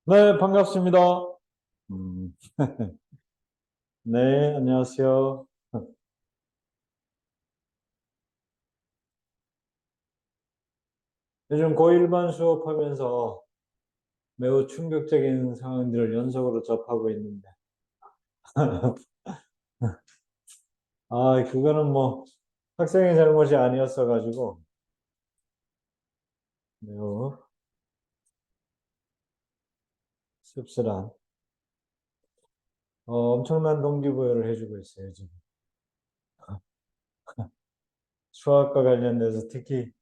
네, 반갑습니다. 음, 네, 안녕하세요. 요즘 고1반 수업하면서 매우 충격적인 상황들을 연속으로 접하고 있는데, 그거는 뭐 학생의 잘못이 아니었어가지고 매우 씁쓸한, 엄청난 동기부여를 해주고 있어요, 지금. 수학과 관련돼서 특히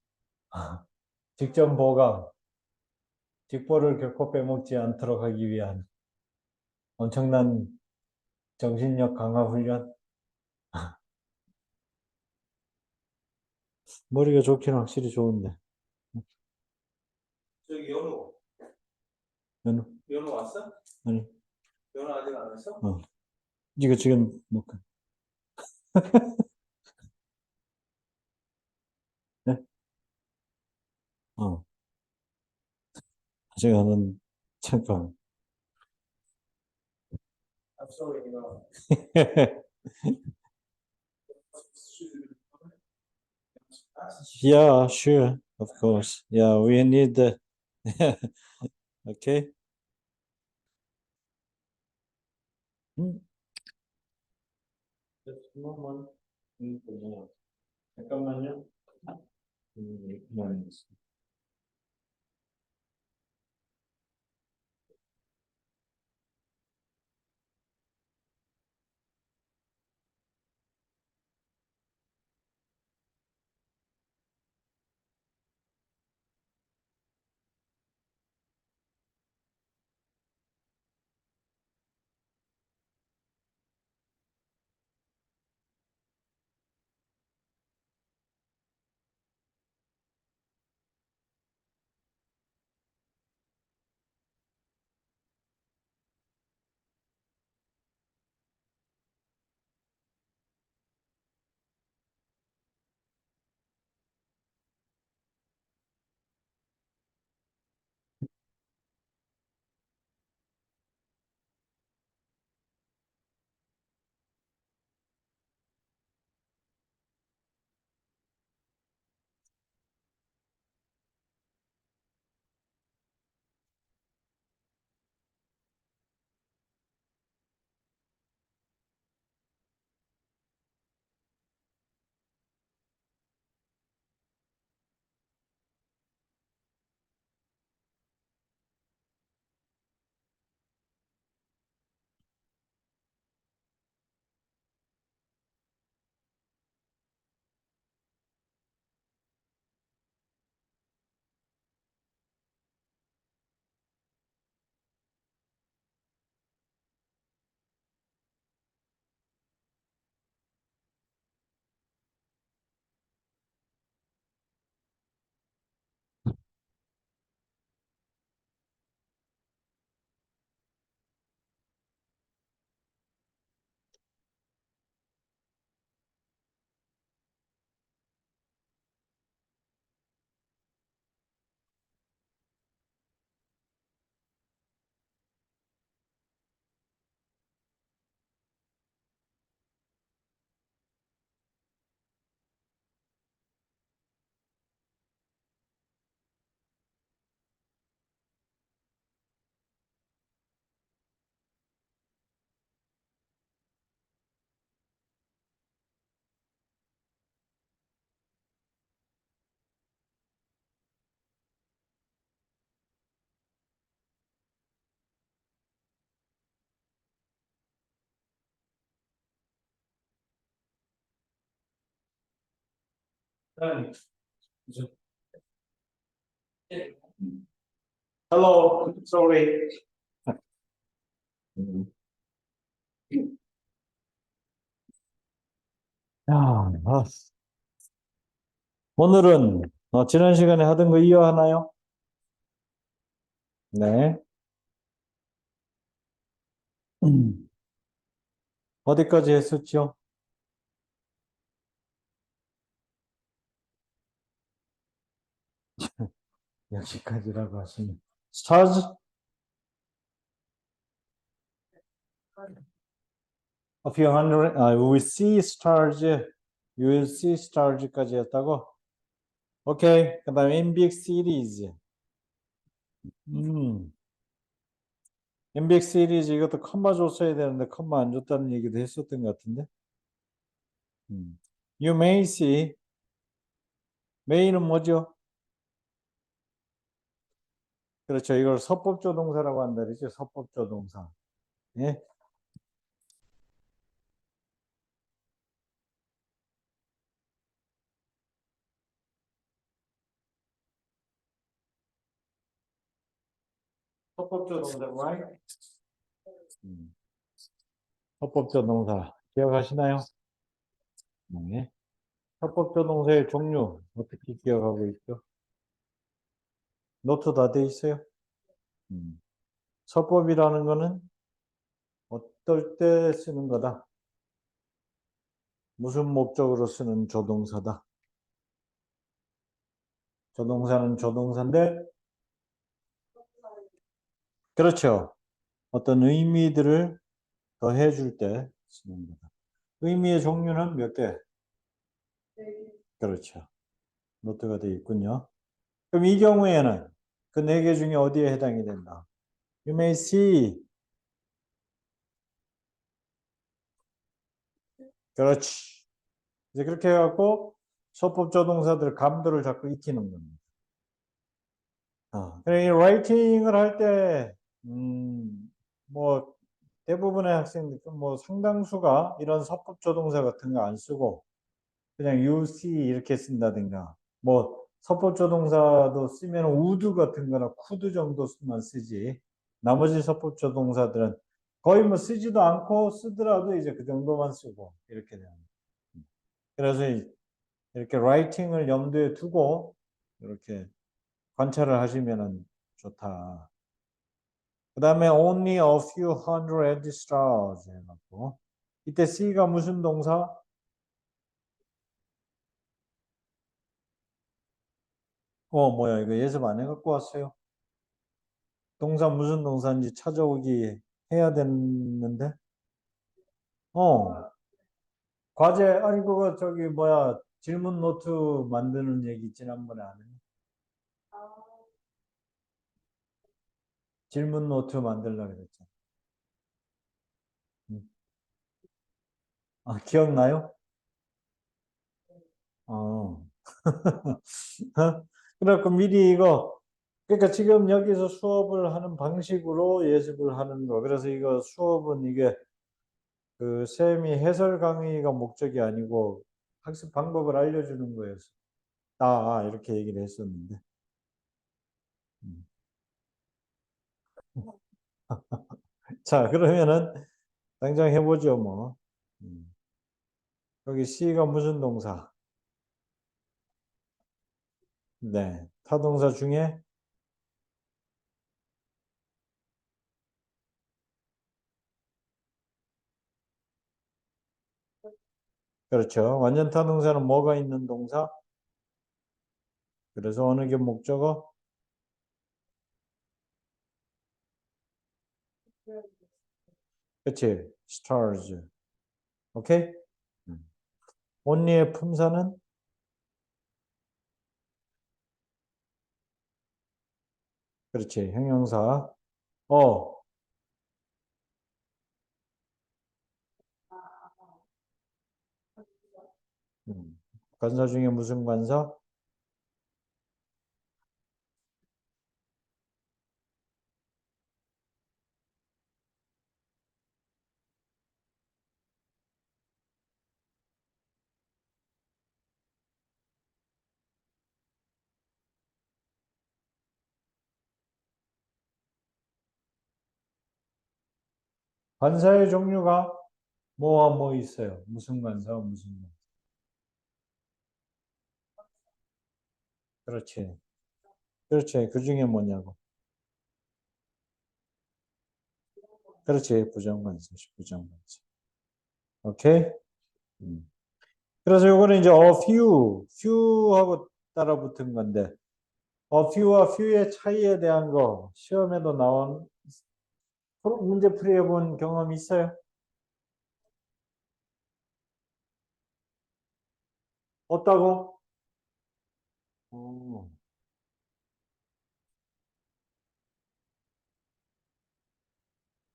직전 보강, 직보를 결코 빼먹지 않도록 하기 위한 엄청난 정신력 강화 훈련. 머리가 좋기는 확실히 좋은데. 저기 연우, 연우, 연우 왔어? 아니, 연우 아직 안 왔어? 이거 지금 녹화. 네? 어, 제가 하는, 잠깐. I'm sorry, you know. Yeah, sure, of course. Yeah, we need the, okay. 음, just a moment. 그냥 잠깐만요. 그냥 Done. Hello, sorry. 음. 아, 오늘은 지난 시간에 하던 거 이어하나요? 네. 음, 어디까지 했었죠? 여기까지라고 하시면. stars? A few hundred, we see stars, you will see stars까지 했다고? 오케이. 그 다음에 MBX series. MBX series 이것도 컴마 줬어야 되는데 컴마 안 줬다는 얘기도 했었던 것 같은데. You may see. may는 뭐죠? 그렇죠. 이걸 서법조동사라고 한다 그러죠. 서법조동사. 예? 서법조동사, right? 서법조동사 기억하시나요? 네. 서법조동사의 종류 어떻게 기억하고 있죠? 노트 다 돼 있어요? 서법이라는 거는 어떨 때 쓰는 거다? 무슨 목적으로 쓰는 조동사다? 조동사는 조동사인데, 그렇죠. 어떤 의미들을 더해줄 때 쓰는 거다. 의미의 종류는 몇 개? 그렇죠. 노트가 되어 있군요. 그럼 이 경우에는 그 네 개 중에 어디에 해당이 된다? You may see. 그렇지. 이제 그렇게 해갖고 서법조동사들 감도를 자꾸 익히는 겁니다. 그래, 이 라이팅을 할 때, 뭐, 대부분의 학생들, 뭐, 상당수가 이런 서법조동사 같은 거 안 쓰고, 그냥 you see 이렇게 쓴다든가, 뭐, 서법조동사도 쓰면 would 같은 거나 could 정도만 쓰지, 나머지 서법조동사들은 거의 뭐 쓰지도 않고 쓰더라도 이제 그 정도만 쓰고, 이렇게 돼요. 그래서 이렇게 라이팅을 염두에 두고, 이렇게 관찰을 하시면 좋다. 그 다음에 only a few hundred stars 해갖고 이때 C가 무슨 동사? 뭐야 이거 예습 안 해갖고 왔어요? 동사 무슨 동사인지 찾아오기 해야 됐는데 과제 아니 그거 저기 뭐야 질문 노트 만드는 얘기 지난번에 안 했나? 질문 노트 만들려고 그랬죠. 기억나요? 그래갖고 미리 이거 그러니까 지금 여기서 수업을 하는 방식으로 예습을 하는 거. 그래서 이거 수업은 이게 그 쌤이 해설 강의가 목적이 아니고 학습 방법을 알려주는 거였어. 이렇게 얘기를 했었는데. 자, 그러면은 당장 해보죠, 뭐. 여기 C가 무슨 동사? 네. 타동사 중에 그렇죠. 완전 타동사는 뭐가 있는 동사? 그래서 어느 게 목적어? 그치. stars. 오케이? only의 품사는 그렇지. 형용사. 어. 관사 중에 무슨 관사? 관사의 종류가 뭐와 뭐 있어요? 무슨 관사, 무슨 관사? 그렇지. 그렇지. 그 중에 뭐냐고. 그렇지. 부정관사, 부정관사. 오케이? 그래서 요거는 이제 a few하고 따라 붙은 건데, a few와 few의 차이에 대한 거 시험에도 나온 문제 풀이해 본 경험 있어요? 없다고? 어,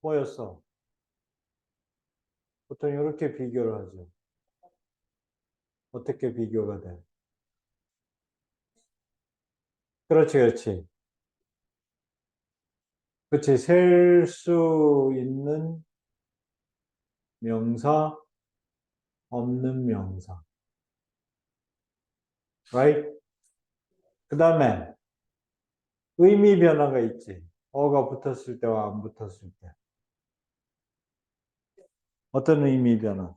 뭐였어? 보통 이렇게 비교를 하죠. 어떻게 비교가 돼? 그렇지, 그렇지. 그렇지. 셀 수 있는 명사, 없는 명사. right? 그 다음에 의미 변화가 있지. 어가 붙었을 때와 안 붙었을 때. 어떤 의미 변화?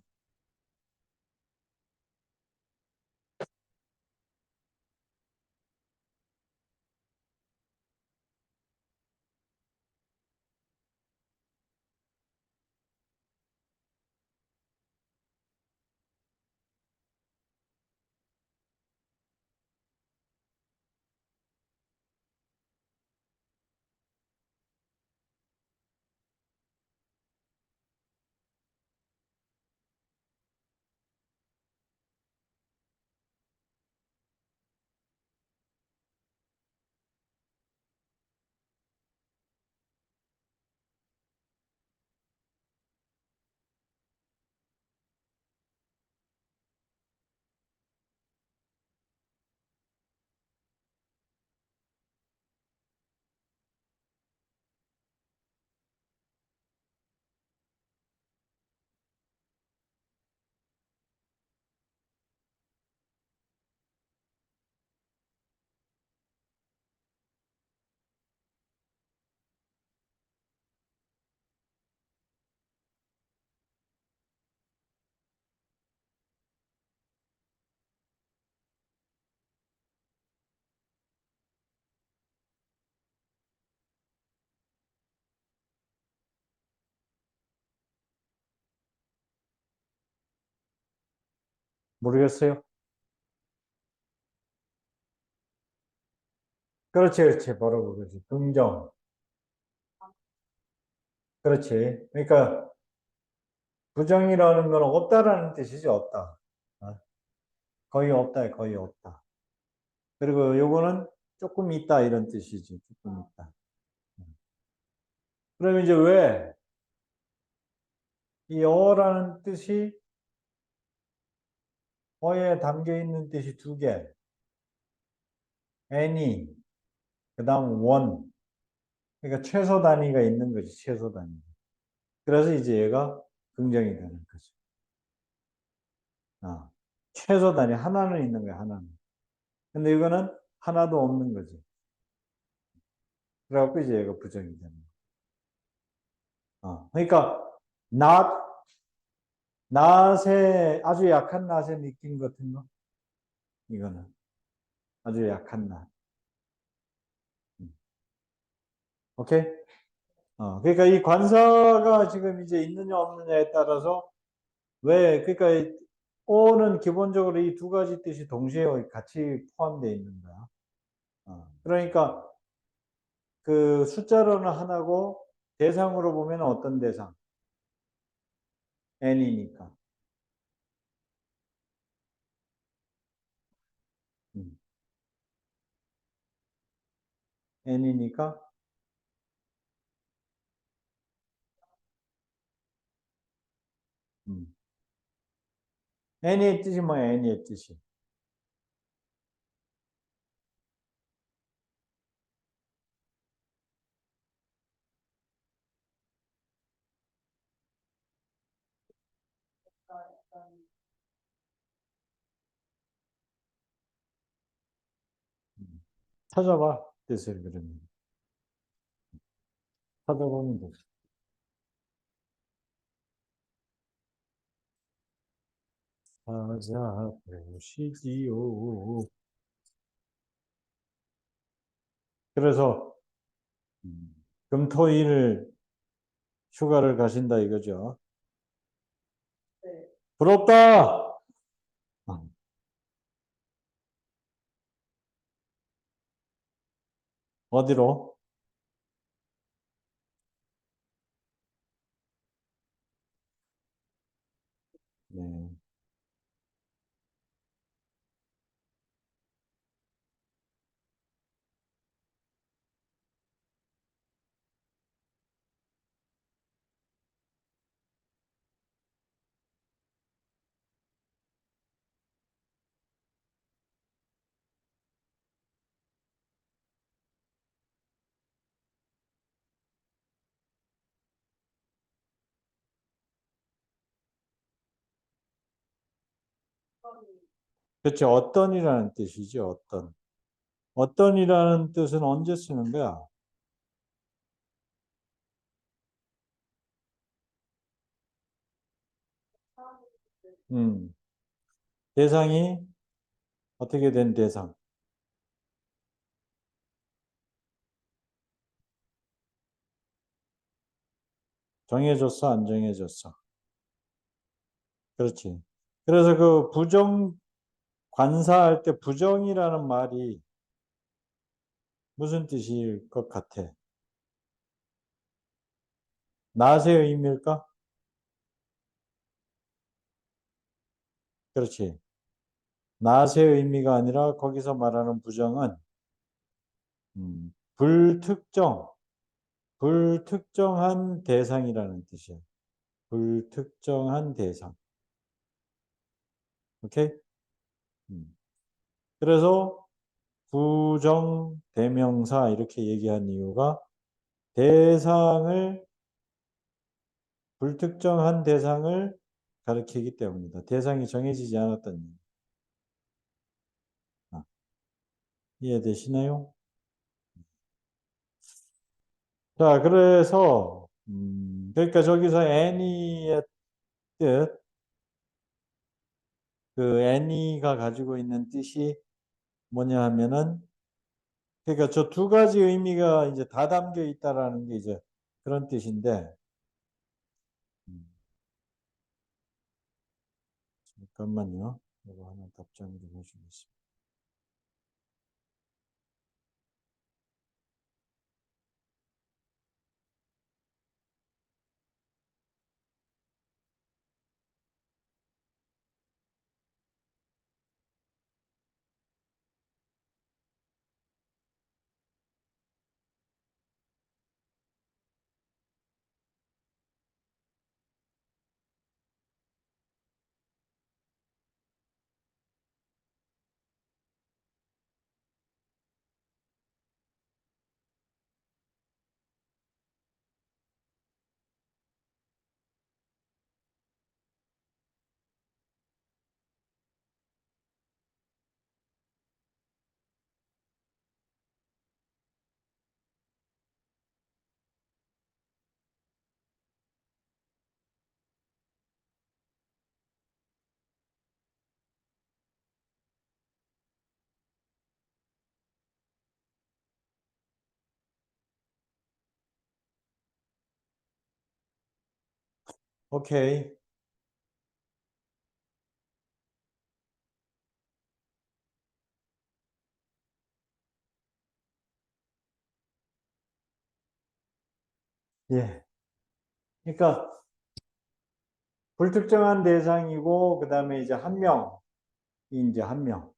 모르겠어요. 그렇지, 그렇지. 바로 그거지. 긍정. 그렇지. 그러니까 부정이라는 건 없다라는 뜻이죠. 없다. 어, 거의 없다, 거의 없다. 그리고 요거는 조금 있다 이런 뜻이지. 조금 있다. 그러면 이제 왜 이 어라는 뜻이 어에 담겨 있는 뜻이 두 개. any, 그다음 one. 그러니까 최소 단위가 있는 거지. 최소 단위. 그래서 이제 얘가 긍정이 되는 거죠. 아, 최소 단위 하나는 있는 거야. 하나는. 근데 이거는 하나도 없는 거지. 그래갖고 이제 얘가 부정이 되는 거야. 그러니까 not, not의 아주 약한 not의 느낌 같은 거. 이거는 아주 약한 not. 음. 오케이? 그러니까 이 관사가 지금 이제 있느냐 없느냐에 따라서 왜 그러니까 O는 기본적으로 이 두 가지 뜻이 동시에 같이 포함되어 있는 거야. 그러니까 그 숫자로는 하나고 대상으로 보면 어떤 대상? n이니까. 음, n이니까 음. n의 뜻이 뭐야? n의 뜻이. 찾아봐. 뜻을 그러면. 찾아보면 돼. 찾아보시지요. 그래서 음, 금토일 휴가를 가신다 이거죠. 부럽다. 어, 어디로? 그렇지. 어떤이라는 뜻이지. 어떤. 어떤이라는 뜻은 언제 쓰는 거야? 음. 대상이 어떻게 된 대상? 정해졌어, 안 정해졌어? 그렇지. 그래서 그 부정, 관사할 때 부정이라는 말이 무슨 뜻일 것 같아? 낫의 의미일까? 그렇지. 낫의 의미가 아니라 거기서 말하는 부정은 불특정, 불특정한 대상이라는 뜻이야. 불특정한 대상. 오케이? 음. 그래서 부정 대명사 이렇게 얘기한 이유가 대상을 불특정한 대상을 가리키기 때문이다. 대상이 정해지지 않았던 이유. 아, 이해되시나요? 자, 그래서 그러니까 저기서 any의 뜻, 그 any가 가지고 있는 뜻이 뭐냐 하면은 그러니까 저 두 가지 의미가 이제 다 담겨 있다라는 게 이제 그런 뜻인데 음, 잠깐만요. 이거 하나 답장 좀 해주겠습니다. 오케이. 예. 그러니까 불특정한 대상이고 그다음에 이제 한 명이 이제 한 명,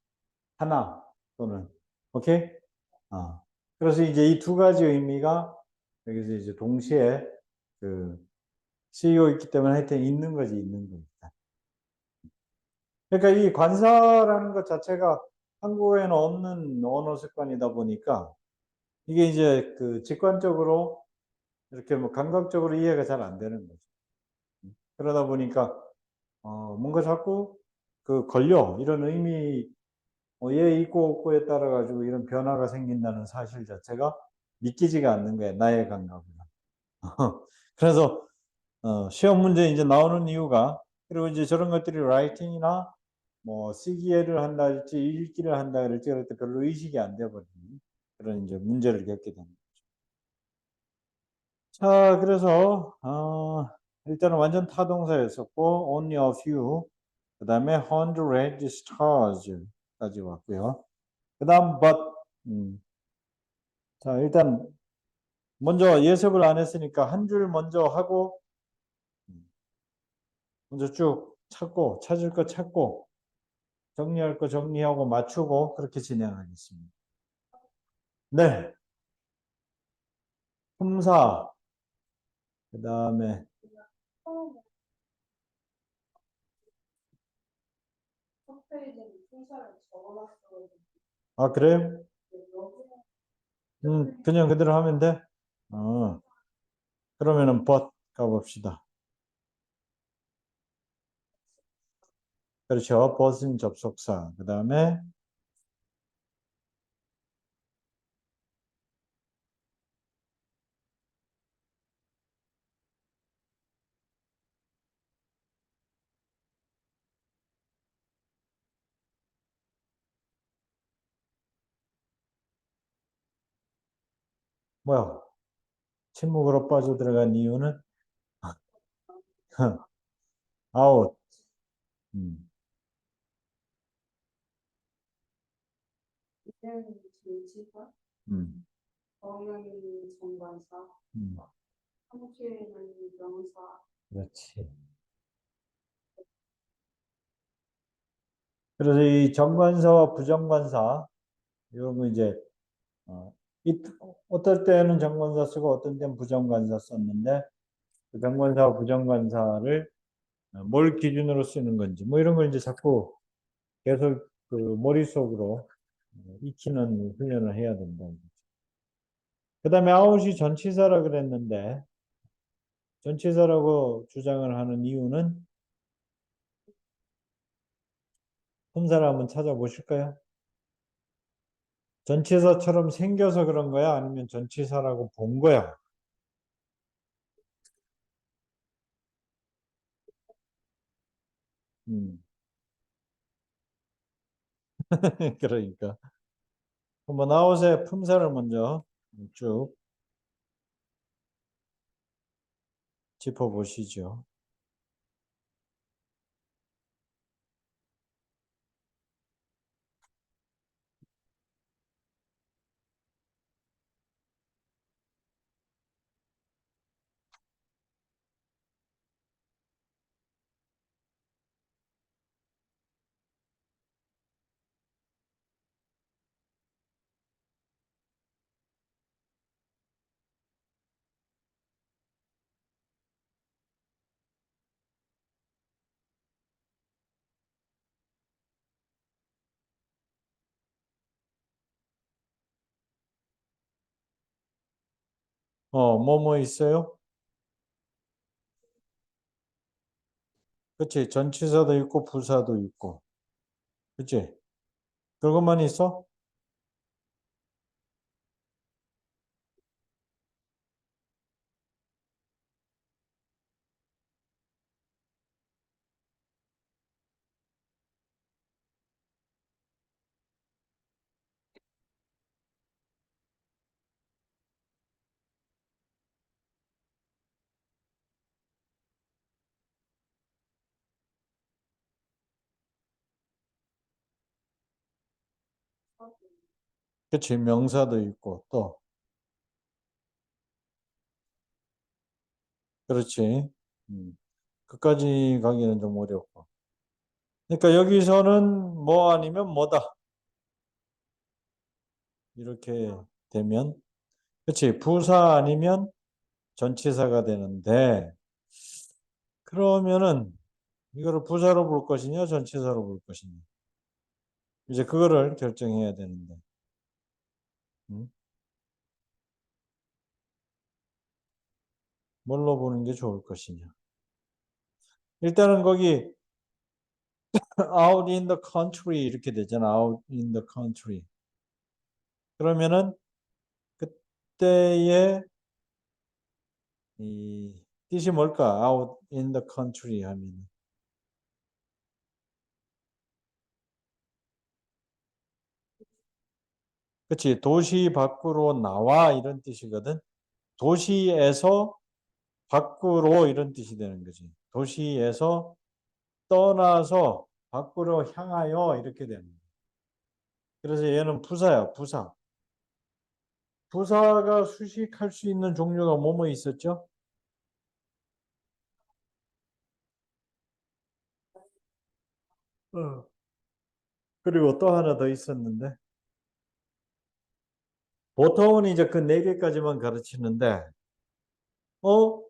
하나 또는 오케이? 아. 그래서 이제 이 두 가지 의미가 여기서 이제 동시에 그 쓰이고 있기 때문에 하여튼 있는 거지 있는 거니까. 그러니까 이 관사라는 것 자체가 한국에는 없는 언어 습관이다 보니까 이게 이제 그 직관적으로 이렇게 뭐 감각적으로 이해가 잘 안 되는 거죠. 그러다 보니까 뭔가 자꾸 그 권력 이런 의미 얘 있고 없고에 따라 가지고 이런 변화가 생긴다는 사실 자체가 믿기지가 않는 거예요. 나의 감각으로. 그래서 시험 문제 이제 나오는 이유가 그리고 이제 저런 것들이 라이팅이나 뭐 쓰기를 한다 할지 읽기를 한다 할지 그럴 때 별로 의식이 안 돼버리는 그런 이제 문제를 겪게 됩니다. 자, 그래서 일단은 완전 타동사였었고 only a few 그 다음에 hundred stars까지 왔고요. 그 다음 but 자 일단 먼저 예습을 안 했으니까 한 줄 먼저 하고 먼저 쭉 찾고 찾을 거 찾고 정리할 거 정리하고 맞추고 그렇게 진행하겠습니다. 네, 품사 그 다음에 아 그래요? 그냥 그대로 하면 돼? 그러면은 but 가봅시다. 그렇죠. but은 접속사. 그 다음에 뭐야? 침묵으로 빠져들어간 이유는 아웃. 음, 이제는 정치사, 음, 정은 정관사, 음. 함께는 명사, 그렇지. 그래서 이 정관사와 부정관사 이런 거 이제 어, 어떨 때는 정관사 쓰고 어떤 때는 부정관사 썼는데 그 정관사와 부정관사를 뭘 기준으로 쓰는 건지 뭐 이런 걸 이제 자꾸 계속 그 머릿속으로 익히는 훈련을 해야 된다. 그 다음에 아웃이 전치사라 그랬는데 전치사라고 주장을 하는 이유는 품사를 한번 찾아보실까요? 전치사처럼 생겨서 그런 거야? 아니면 전치사라고 본 거야? 음. 그러니까. 한번 아웃의 품사를 먼저 쭉 짚어보시죠. 뭐 있어요? 그치? 전치사도 있고 부사도 있고. 그치? 그것만 있어? 그치? 명사도 있고 또. 그렇지. 끝까지 가기는 좀 어렵고. 그러니까 여기서는 뭐 아니면 뭐다. 이렇게 되면. 그치? 부사 아니면 전치사가 되는데, 그러면은 이거를 부사로 볼 것이냐, 전치사로 볼 것이냐. 이제 그거를 결정해야 되는데, 음? 뭘로 보는 게 좋을 것이냐. 일단은 거기 out in the country 이렇게 되잖아. out in the country. 그러면은 그때의 이 뜻이 뭘까? out in the country 하면. 그치? 도시 밖으로 나와 이런 뜻이거든. 도시에서 밖으로 이런 뜻이 되는 거지. 도시에서 떠나서 밖으로 향하여 이렇게 되는 거야. 그래서 얘는 부사야, 부사. 부사가 수식할 수 있는 종류가 뭐뭐 있었죠? 어. 그리고 또 하나 더 있었는데 보통은 이제 그 네 개까지만 가르치는데 어?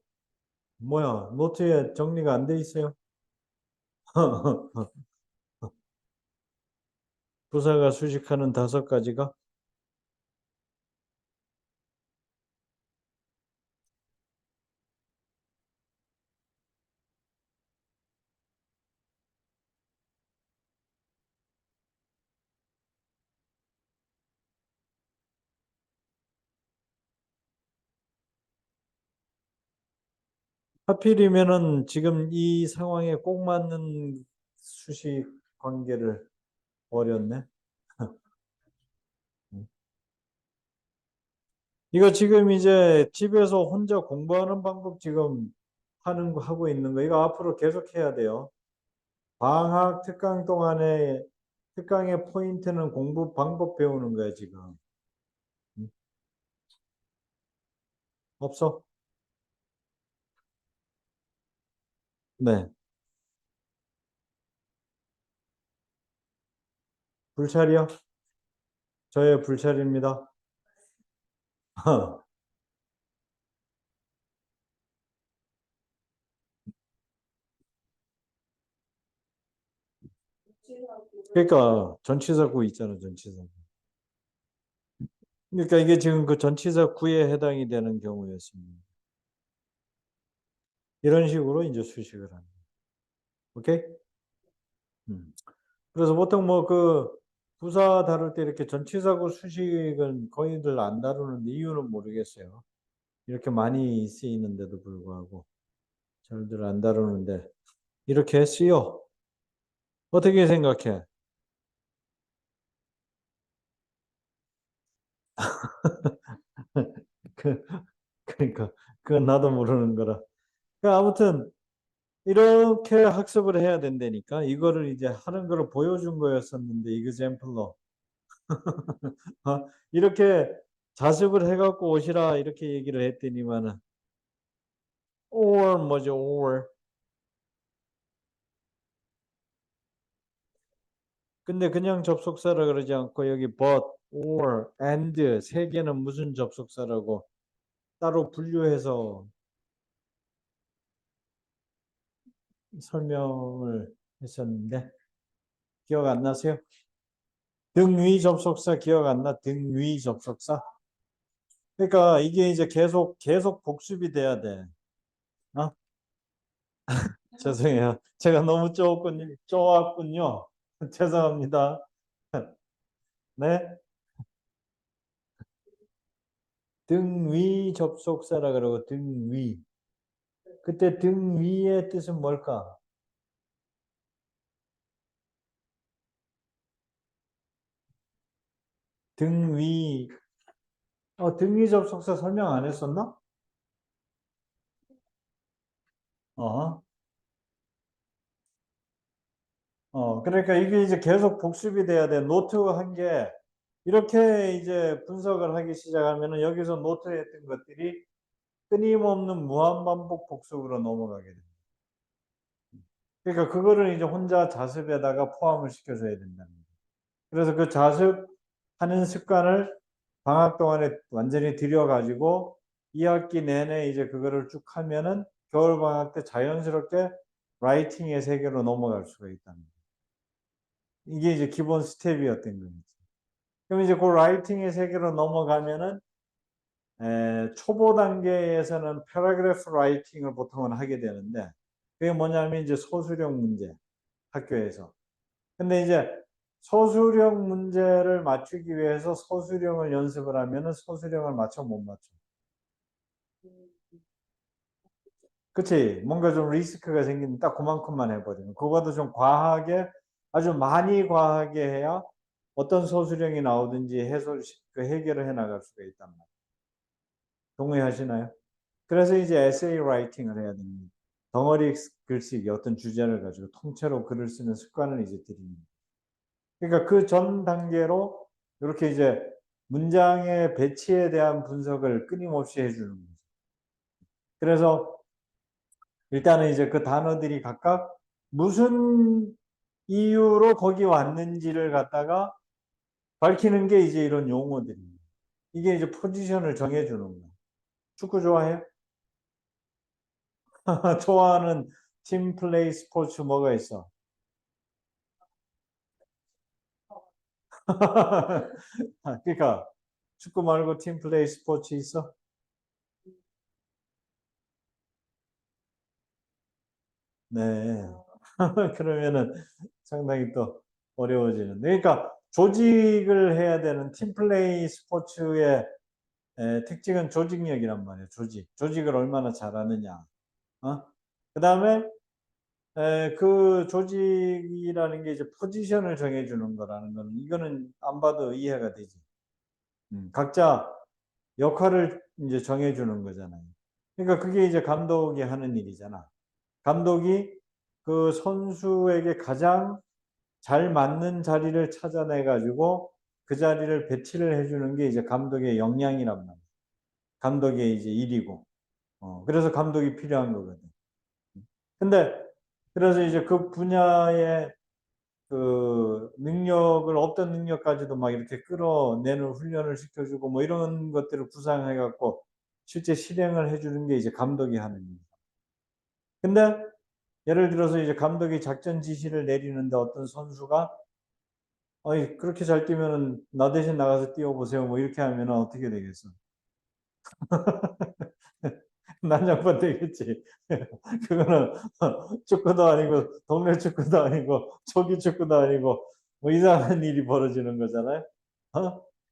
뭐야? 노트에 정리가 안 돼 있어요? 부사가 수식하는 다섯 가지가 하필이면은 지금 이 상황에 꼭 맞는 수식 관계를 버렸네. 이거 지금 이제 집에서 혼자 공부하는 방법 지금 하고 있는 거. 이거 앞으로 계속 해야 돼요. 방학 특강 동안에 특강의 포인트는 공부 방법 배우는 거야, 지금. 음, 없어? 네. 불찰이요? 저의 불찰입니다. 그러니까 전치사구 있잖아, 전치사. 그러니까 이게 지금 그 전치사 구에 해당이 되는 경우였습니다. 이런 식으로 이제 수식을 합니다. 오케이? 그래서 보통 뭐 그 부사 다룰 때 이렇게 전치사구 수식은 거의들 안 다루는데 이유는 모르겠어요. 이렇게 많이 쓰이는데도 불구하고 잘들 안 다루는데 이렇게 쓰여. 어떻게 생각해? 그, 그러니까 그건 나도 모르는 거라. 아무튼 이렇게 학습을 해야 된다니까 이거를 이제 하는 거를 보여준 거였었는데 example로 이렇게 자습을 해갖고 오시라 이렇게 얘기를 했더니만은 or 뭐죠 or 근데 그냥 접속사라 그러지 않고 여기 but, or, and 세 개는 무슨 접속사라고 따로 분류해서 설명을 했었는데 기억 안 나세요? 등위 접속사 기억 안 나? 등위 접속사? 그러니까 이게 이제 계속 복습이 돼야 돼. 어? 죄송해요. 제가 너무 쪼았군요. 죄송합니다. 네? 등위 접속사라 그러고 등위. 그때 등위의 뜻은 뭘까? 등위 등위 접속사 설명 안 했었나? 어, 그러니까 이게 이제 계속 복습이 돼야 돼. 노트 한 게, 이렇게 이제 분석을 하기 시작하면은 여기서 노트했던 것들이 끊임없는 무한반복 복습으로 넘어가게 돼. 그러니까 그거를 이제 혼자 자습에다가 포함을 시켜줘야 된다는 거예요. 그래서 그 자습하는 습관을 방학 동안에 완전히 들여가지고 2학기 내내 이제 그거를 쭉 하면은 겨울 방학 때 자연스럽게 라이팅의 세계로 넘어갈 수가 있다는 거예요. 이게 이제 기본 스텝이었던 거죠. 그럼 이제 그 라이팅의 세계로 넘어가면은 초보 단계에서는 패러그래프 라이팅을 보통은 하게 되는데 그게 뭐냐면 이제 소수령 문제 학교에서. 근데 이제 소수령 문제를 맞추기 위해서 소수령을 연습을 하면은 소수령을 맞춰 못 맞춰. 그치? 뭔가 좀 리스크가 생기면 딱 그만큼만 해버리면. 그거도 좀 과하게, 아주 많이 과하게 해야 어떤 소수령이 나오든지 그 해결을 해 나갈 수가 있단 말이에요. 동의하시나요? 그래서 이제 에세이 라이팅을 해야 됩니다. 덩어리 글쓰기, 어떤 주제를 가지고 통째로 글을 쓰는 습관을 이제 들입니다. 그러니까 그 전 단계로 이렇게 이제 문장의 배치에 대한 분석을 끊임없이 해주는 거죠. 그래서 일단은 이제 그 단어들이 각각 무슨 이유로 거기 왔는지를 갖다가 밝히는 게 이제 이런 용어들입니다. 이게 이제 포지션을 정해주는 거예요. 축구 좋아해요? 좋아하는 팀 플레이 스포츠 뭐가 있어? 그러니까 축구 말고 팀 플레이 스포츠 있어? 네. 그러면은 상당히 또 어려워지는. 그러니까 조직을 해야 되는 팀 플레이 스포츠의 특징은 조직력이란 말이에요. 조직을 얼마나 잘하느냐. 그 다음에 그 조직이라는 게 이제 포지션을 정해주는 거라는 거는 이거는 안 봐도 이해가 되지. 각자 역할을 이제 정해주는 거잖아요. 그러니까 그게 이제 감독이 하는 일이잖아. 감독이 그 선수에게 가장 잘 맞는 자리를 찾아내 가지고 그 자리를 배치를 해주는 게 이제 감독의 역량이란 말이야. 감독의 이제 일이고. 그래서 감독이 필요한 거거든. 근데 그래서 이제 그 분야의 그 능력을 없던 능력까지도 막 이렇게 끌어내는 훈련을 시켜주고 뭐 이런 것들을 구상해 갖고 실제 실행을 해주는 게 이제 감독이 하는 일이야. 근데 예를 들어서 이제 감독이 작전 지시를 내리는데 어떤 선수가 어이 그렇게 잘 뛰면은 나 대신 나가서 뛰어보세요 뭐 이렇게 하면은 어떻게 되겠어? 난장판 되겠지. 그거는 축구도 아니고 동네 축구도 아니고 조기 축구도 아니고 뭐 이상한 일이 벌어지는 거잖아요.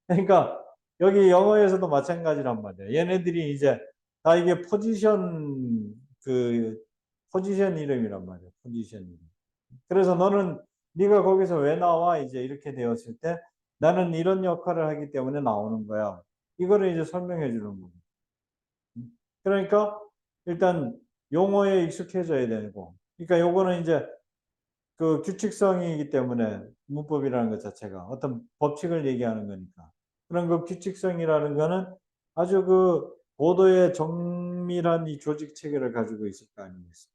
그러니까 여기 영어에서도 마찬가지란 말이야. 얘네들이 이제 다 이게 포지션 이름이란 말이야. 포지션 이름. 그래서 너는 네가 거기서 왜 나와? 이제 이렇게 되었을 때 나는 이런 역할을 하기 때문에 나오는 거야. 이거를 이제 설명해 주는 거고. 그러니까 일단 용어에 익숙해져야 되고. 그러니까 요거는 이제 그 규칙성이기 때문에 문법이라는 것 자체가 어떤 법칙을 얘기하는 거니까. 그런 그 규칙성이라는 거는 아주 그 고도의 정밀한 이 조직 체계를 가지고 있을 거 아니겠어요.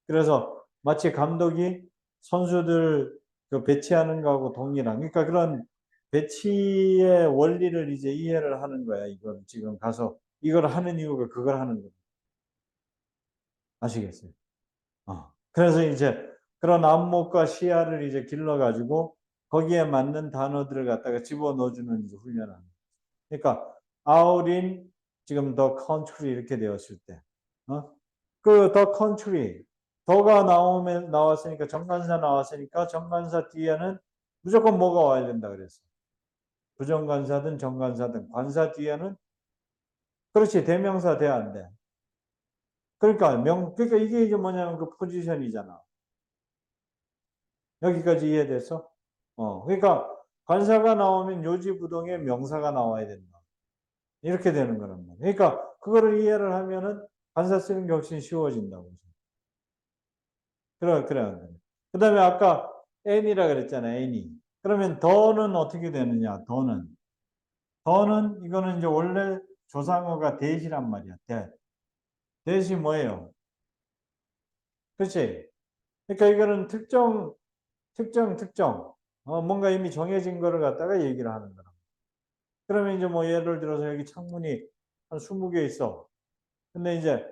그래서 마치 감독이 선수들 그 배치하는 거하고 동일한, 그러니까 그런 배치의 원리를 이제 이해를 하는 거야. 이걸 지금 가서 이걸 하는 이유가 그걸 하는 거야. 아시겠어요? 그래서 이제 그런 안목과 시야를 이제 길러가지고 거기에 맞는 단어들을 갖다가 집어넣어주는 이제 훈련하는. 그러니까 out in 지금 the country 이렇게 되었을 때, 그 the country 더가 나왔으니까 정관사 나왔으니까 정관사 뒤에는 무조건 뭐가 와야 된다 그랬어. 부정관사든 정관사든 관사 뒤에는 그렇지 대명사 돼야 안 돼. 그러니까 이게 이제 뭐냐면 그 포지션이잖아. 여기까지 이해됐어? 그러니까 관사가 나오면 요지부동에 명사가 나와야 된다. 이렇게 되는 거란 말이야. 그러니까 그거를 이해를 하면은 관사 쓰는 게 훨씬 쉬워진다고. 그래. 그 다음에 아까 N이라 그랬잖아, N이. 그러면 더는 어떻게 되느냐, 더는 이거는 이제 원래 조상어가 대시란 말이야, 대시 뭐예요? 그렇지? 그러니까 이거는 특정. 뭔가 이미 정해진 거를 갖다가 얘기를 하는 거라. 그러면 이제 뭐 예를 들어서 여기 창문이 한 20개 있어. 근데 이제,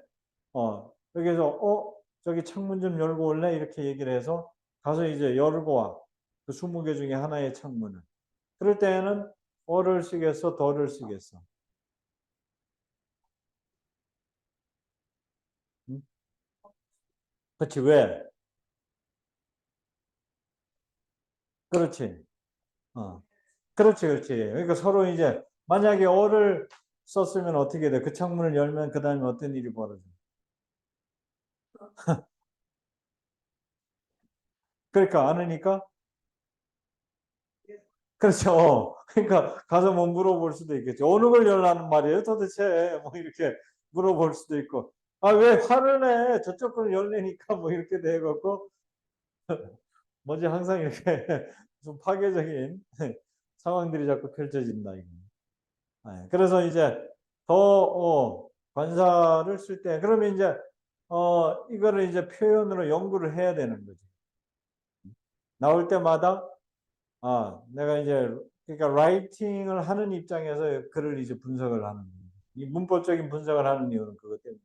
여기서, 저기 창문 좀 열고 올래? 이렇게 얘기를 해서 가서 이제 열고 와. 그 20개 중에 하나의 창문을. 그럴 때에는 어를 쓰겠어, 더를 쓰겠어. 응? 그렇지, 왜? 그렇지. 어. 그렇지. 그러니까 서로 이제 만약에 어를 썼으면 어떻게 돼? 그 창문을 열면 그 다음에 어떤 일이 벌어져? 그러니까 안 하니까 그렇죠. 그러니까 가서 뭐 물어볼 수도 있겠죠. 어느 걸 열라는 말이에요, 도대체? 뭐 이렇게 물어볼 수도 있고. 아, 왜 화를 내? 저쪽 걸 열리니까 뭐 이렇게 돼갖고 뭐지 항상 이렇게 좀 파괴적인 상황들이 자꾸 펼쳐진다. 이거. 그래서 이제 더 관사를 쓸 때 그러면 이제 이거를 이제 표현으로 연구를 해야 되는 거지. 나올 때마다 내가 이제 그러니까 라이팅을 하는 입장에서 글을 이제 분석을 하는 거예요. 이 문법적인 분석을 하는 이유는 그것 때문에.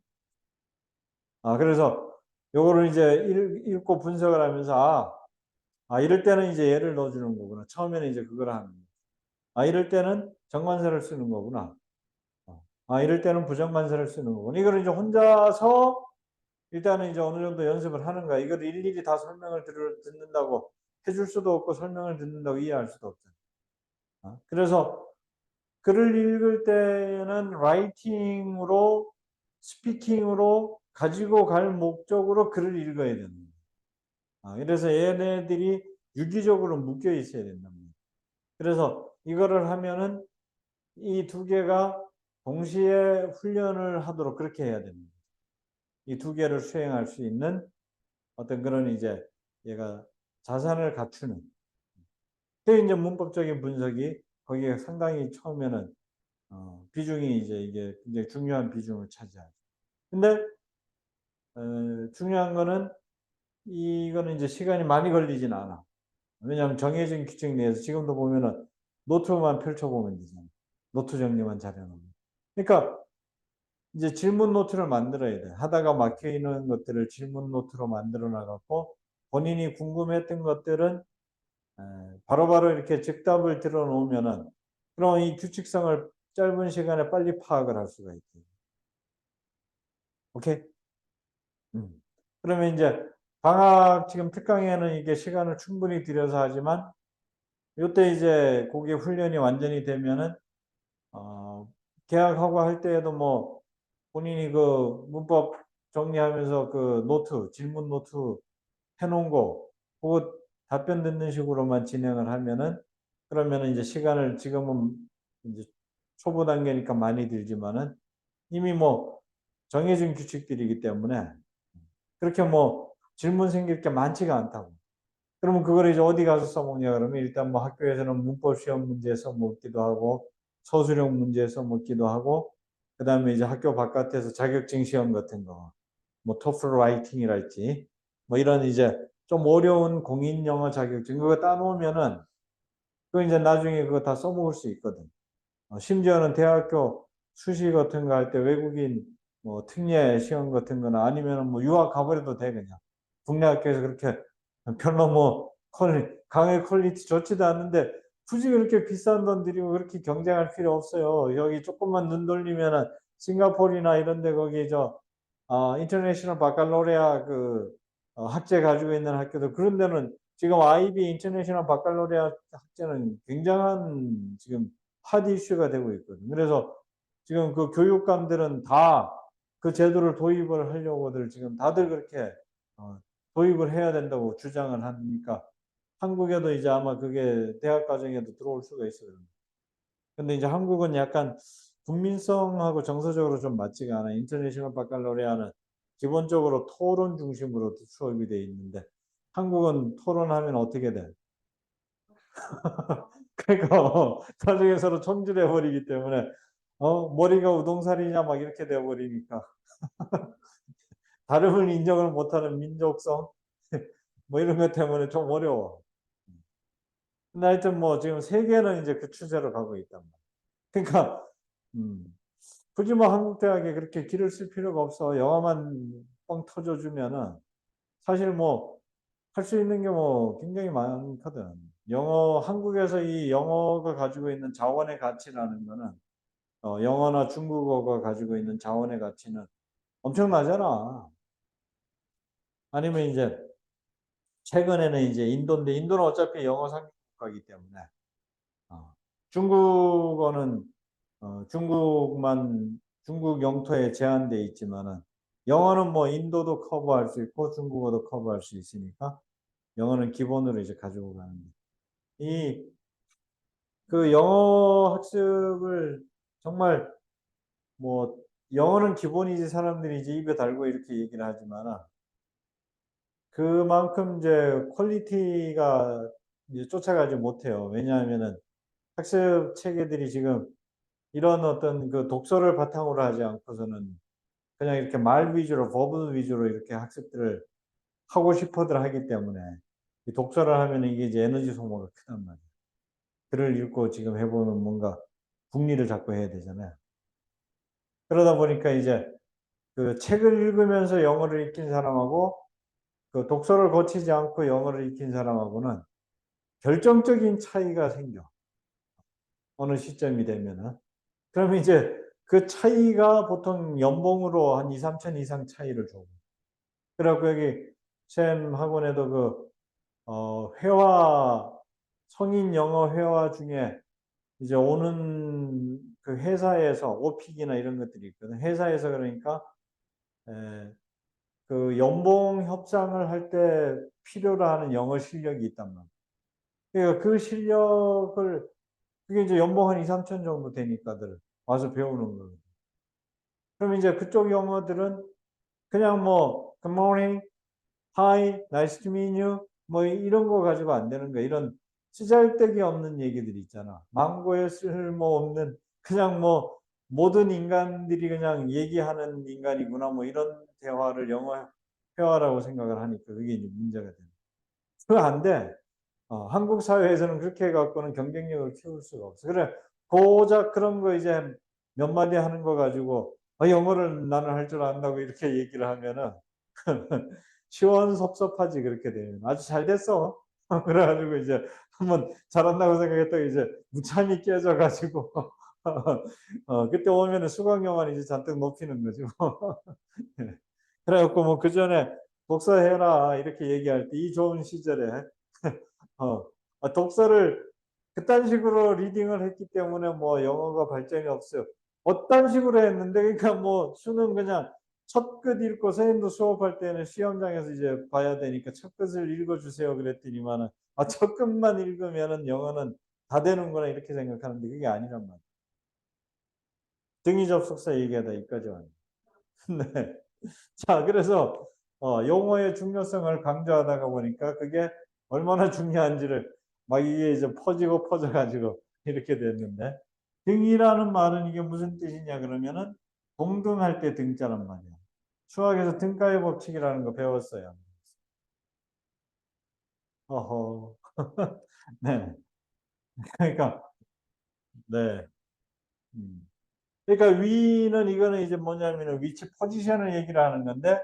그래서 요거를 이제 읽고 분석을 하면서 이럴 때는 이제 얘를 넣어주는 거구나. 처음에는 이제 그걸 하는 거예요. 이럴 때는 정관사를 쓰는 거구나. 이럴 때는 부정관사를 쓰는 거구나. 이걸 이제 혼자서 일단은 이제 어느 정도 연습을 하는 거야. 이걸 일일이 다 설명을 듣는다고 해줄 수도 없고 설명을 듣는다고 이해할 수도 없잖아. 그래서 글을 읽을 때는 라이팅으로, 스피킹으로 가지고 갈 목적으로 글을 읽어야 됩니다. 그래서 얘네들이 유기적으로 묶여 있어야 된답니다. 그래서 이거를 하면은 이 두 개가 동시에 훈련을 하도록 그렇게 해야 됩니다. 이 두 개를 수행할 수 있는 어떤 그런 이제 얘가 자산을 갖추는. 그 이제 문법적인 분석이 거기에 상당히 처음에는 비중이 이제 이게 굉장히 중요한 비중을 차지하죠. 근데 중요한 거는 이거는 이제 시간이 많이 걸리진 않아. 왜냐하면 정해진 규칙 내에서 지금도 보면은 노트만 펼쳐보면 되잖아요. 노트 정리만 잘해놓으면. 그러니까 이제 질문 노트를 만들어야 돼. 하다가 막혀 있는 것들을 질문 노트로 만들어 나가고 본인이 궁금했던 것들은 바로바로 이렇게 즉답을 들어 놓으면은 그럼 이 규칙성을 짧은 시간에 빨리 파악을 할 수가 있죠. 오케이? 그러면 이제 방학 지금 특강에는 이게 시간을 충분히 들여서 하지만 이때 이제 그게 훈련이 완전히 되면은 계약하고 할 때에도 뭐 본인이 그 문법 정리하면서 그 노트, 질문 노트 해놓은 거, 그거 답변 듣는 식으로만 진행을 하면은 그러면은 이제 시간을 지금은 이제 초보 단계니까 많이 들지만은 이미 뭐 정해진 규칙들이기 때문에 그렇게 뭐 질문 생길 게 많지가 않다고. 그러면 그걸 이제 어디 가서 써먹냐 그러면 일단 뭐 학교에서는 문법 시험 문제 써먹기도 하고 서술형 문제 써먹기도 하고 그다음에 이제 학교 바깥에서 자격증 시험 같은 거 뭐 토플 라이팅이랄지 뭐 이런 이제 좀 어려운 공인 영어 자격증 그거 따놓으면은 그거 이제 나중에 그거 다 써먹을 수 있거든. 심지어는 대학교 수시 같은 거 할 때 외국인 뭐 특례 시험 같은 거나 아니면은 뭐 유학 가버려도 돼 그냥. 국내 학교에서 그렇게 별로 뭐 강의 퀄리티 좋지도 않는데 굳이 그렇게 비싼 돈 들이고 그렇게 경쟁할 필요 없어요. 여기 조금만 눈 돌리면은 싱가포르나 이런 데 거기 인터내셔널 바칼로레아 학제 가지고 있는 학교들 그런 데는 지금 IB 인터내셔널 바칼로레아 학제는 굉장한 지금 핫 이슈가 되고 있거든요. 그래서 지금 그 교육감들은 다 그 제도를 도입을 하려고들 지금 다들 그렇게 도입을 해야 된다고 주장을 하니까 한국에도 이제 아마 그게 대학 과정에도 들어올 수가 있어요. 근데 이제 한국은 약간 국민성하고 정서적으로 좀 맞지가 않아요. 인터내셔널 바칼로레아는 기본적으로 토론 중심으로 수업이 돼 있는데 한국은 토론하면 어떻게 돼? 그러니까 나중에 서로 총질해 버리기 때문에 머리가 우동살이냐 막 이렇게 돼 버리니까 다름을 인정을 못하는 민족성 뭐 이런 것 때문에 좀 어려워. 근데 하여튼 뭐 지금 세계는 이제 그 추세로 가고 있단 말이야. 그러니까 음, 굳이 뭐 한국 대학에 그렇게 길을 쓸 필요가 없어. 영어만 뻥 터져주면은 사실 뭐 할 수 있는 게 뭐 굉장히 많거든. 한국에서 이 영어가 가지고 있는 자원의 가치라는 거는 영어나 중국어가 가지고 있는 자원의 가치는 엄청나잖아. 아니면 이제 최근에는 이제 인도인데 인도는 어차피 영어 상급 국가이기 때문에 중국어는 중국 영토에 제한돼 있지만은 영어는 뭐 인도도 커버할 수 있고 중국어도 커버할 수 있으니까 영어는 기본으로 이제 가지고 가는데 이 그 영어 학습을 정말 뭐 영어는 기본이지 사람들이 이제 입에 달고 이렇게 얘기를 하지만 그만큼 이제 퀄리티가 이제 쫓아가지 못해요. 왜냐하면은 학습 체계들이 지금 이런 어떤 그 독서를 바탕으로 하지 않고서는 그냥 이렇게 말 위주로, 버브 위주로 이렇게 학습들을 하고 싶어들 하기 때문에 이 독서를 하면 이게 이제 에너지 소모가 크단 말이에요. 글을 읽고 지금 해보면 뭔가 국리를 잡고 해야 되잖아요. 그러다 보니까 이제 그 책을 읽으면서 영어를 익힌 사람하고 그 독서를 거치지 않고 영어를 익힌 사람하고는 결정적인 차이가 생겨. 어느 시점이 되면은. 그러면 이제 그 차이가 보통 연봉으로 한 2, 3천 이상 차이를 줘. 그래갖고 여기 쌤 학원에도 성인 영어 회화 중에 이제 오는 그 회사에서 오픽이나 이런 것들이 있거든. 회사에서 그러니까 그 연봉 협상을 할 때 필요로 하는 영어 실력이 있단 말이에요. 그러니까 그 실력을 그게 이제 연봉 한 2, 3천 정도 되니까들 와서 배우는 거예요. 그럼 이제 그쪽 영어들은 그냥 뭐 good morning, hi, nice to meet you 뭐 이런 거 가지고 안 되는 거야. 이런 쓰잘데기 없는 얘기들 있잖아. 망고에 쓸모없는 그냥 뭐 모든 인간들이 그냥 얘기하는 인간이구나 뭐 이런 대화를 영어 회화라고 생각을 하니까 그게 이제 문제가 되는 거야. 그거 안 돼. 한국 사회에서는 그렇게 해갖고는 경쟁력을 키울 수가 없어. 그래, 고작 그런 거 이제 몇 마디 하는 거 가지고, 영어를 나는 할 줄 안다고 이렇게 얘기를 하면은, 시원섭섭하지, 그렇게 되면. 아주 잘 됐어. 그래가지고 이제 한번 잘한다고 생각했다가 이제 무참히 깨져가지고, 그때 오면은 수강료만 이제 잔뜩 높이는 거죠. 그래갖고 뭐 그 전에 독서해라, 이렇게 얘기할 때 이 좋은 시절에, 독서를 그딴 식으로 리딩을 했기 때문에 뭐 영어가 발전이 없어요. 어떤 식으로 했는데 그러니까 뭐 수능 그냥 첫 끝 읽고 선생님도 수업할 때는 시험장에서 이제 봐야 되니까 첫 끝을 읽어주세요 그랬더니만은 첫 끝만 읽으면은 영어는 다 되는구나 이렇게 생각하는데 그게 아니란 말이에요. 등위 접속사 얘기하다 여기까지 왔네. 네. 자, 그래서 용어의 중요성을 강조하다가 보니까 그게 얼마나 중요한지를 막 이게 이제 퍼지고 퍼져가지고 이렇게 됐는데 등이라는 말은 이게 무슨 뜻이냐 그러면은 동등할 때 등자란 말이야. 수학에서 등가의 법칙이라는 거 배웠어요. 어허. 네. 그러니까 네. 음. 그러니까 위는 이거는 이제 뭐냐면은 위치 포지션을 얘기를 하는 건데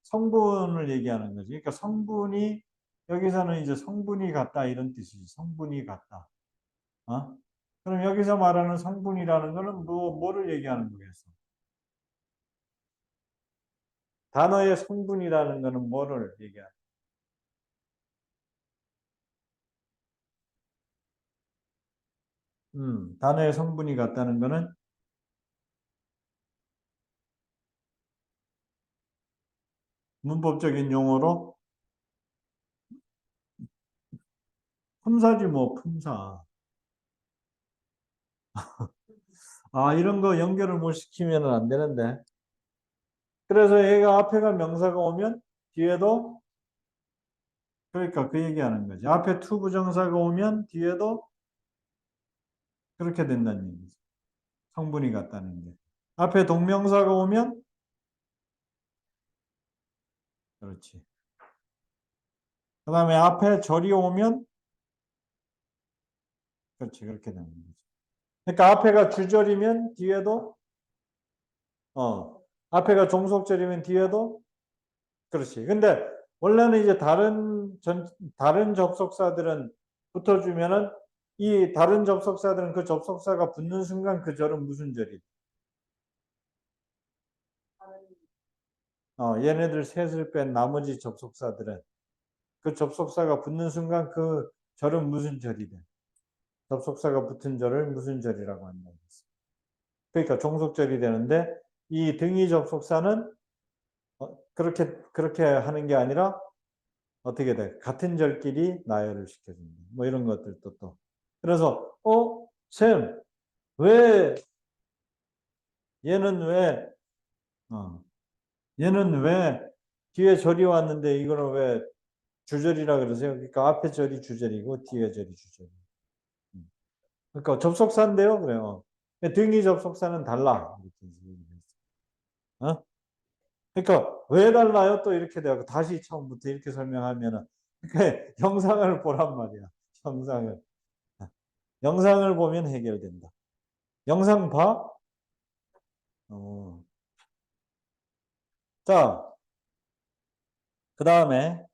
성분을 얘기하는 거지. 그러니까 성분이 여기서는 이제 성분이 같다 이런 뜻이지. 성분이 같다. 어? 그럼 여기서 말하는 성분이라는 거는 뭐를 얘기하는 거겠어? 단어의 성분이라는 거는 뭐를 얘기하는? 단어의 성분이 같다는 거는 문법적인 용어로 품사지 뭐 품사. 이런 거 연결을 못 시키면 안 되는데. 그래서 얘가 앞에가 명사가 오면 뒤에도 그러니까 그 얘기하는 거지. 앞에 투 부정사가 오면 뒤에도 그렇게 된다는 얘기지. 성분이 같다는 게. 앞에 동명사가 오면 그렇지. 그 다음에 앞에 절이 오면 그렇지. 그렇게 되는 거지. 그러니까 앞에가 주절이면 뒤에도 앞에가 종속절이면 뒤에도 그렇지. 근데 원래는 이제 다른 접속사들은 붙어주면은 이 다른 접속사들은 그 접속사가 붙는 순간 그 절은 무슨 절이? 얘네들 셋을 뺀 나머지 접속사들은 그 접속사가 붙는 순간 그 절은 무슨 절이 돼? 접속사가 붙은 절을 무슨 절이라고 한다고 했어. 그러니까 종속절이 되는데 이 등위 접속사는 그렇게 하는 게 아니라 어떻게 돼? 같은 절끼리 나열을 시켜준다. 뭐 이런 것들도 또. 그래서 쌤, 왜 얘는 왜 어, 얘는 왜 뒤에 절이 왔는데 이거는 왜 주절이라 그러세요? 그러니까 앞에 절이 주절이고 뒤에 절이 주절. 그러니까 접속사인데요, 그래요. 등위 접속사는 달라. 어? 그러니까 왜 달라요? 또 이렇게 되고 다시 처음부터 이렇게 설명하면은 그러니까 영상을 보란 말이야. 영상을. 영상을 보면 해결된다. 영상 봐? 어. 자, 그 다음에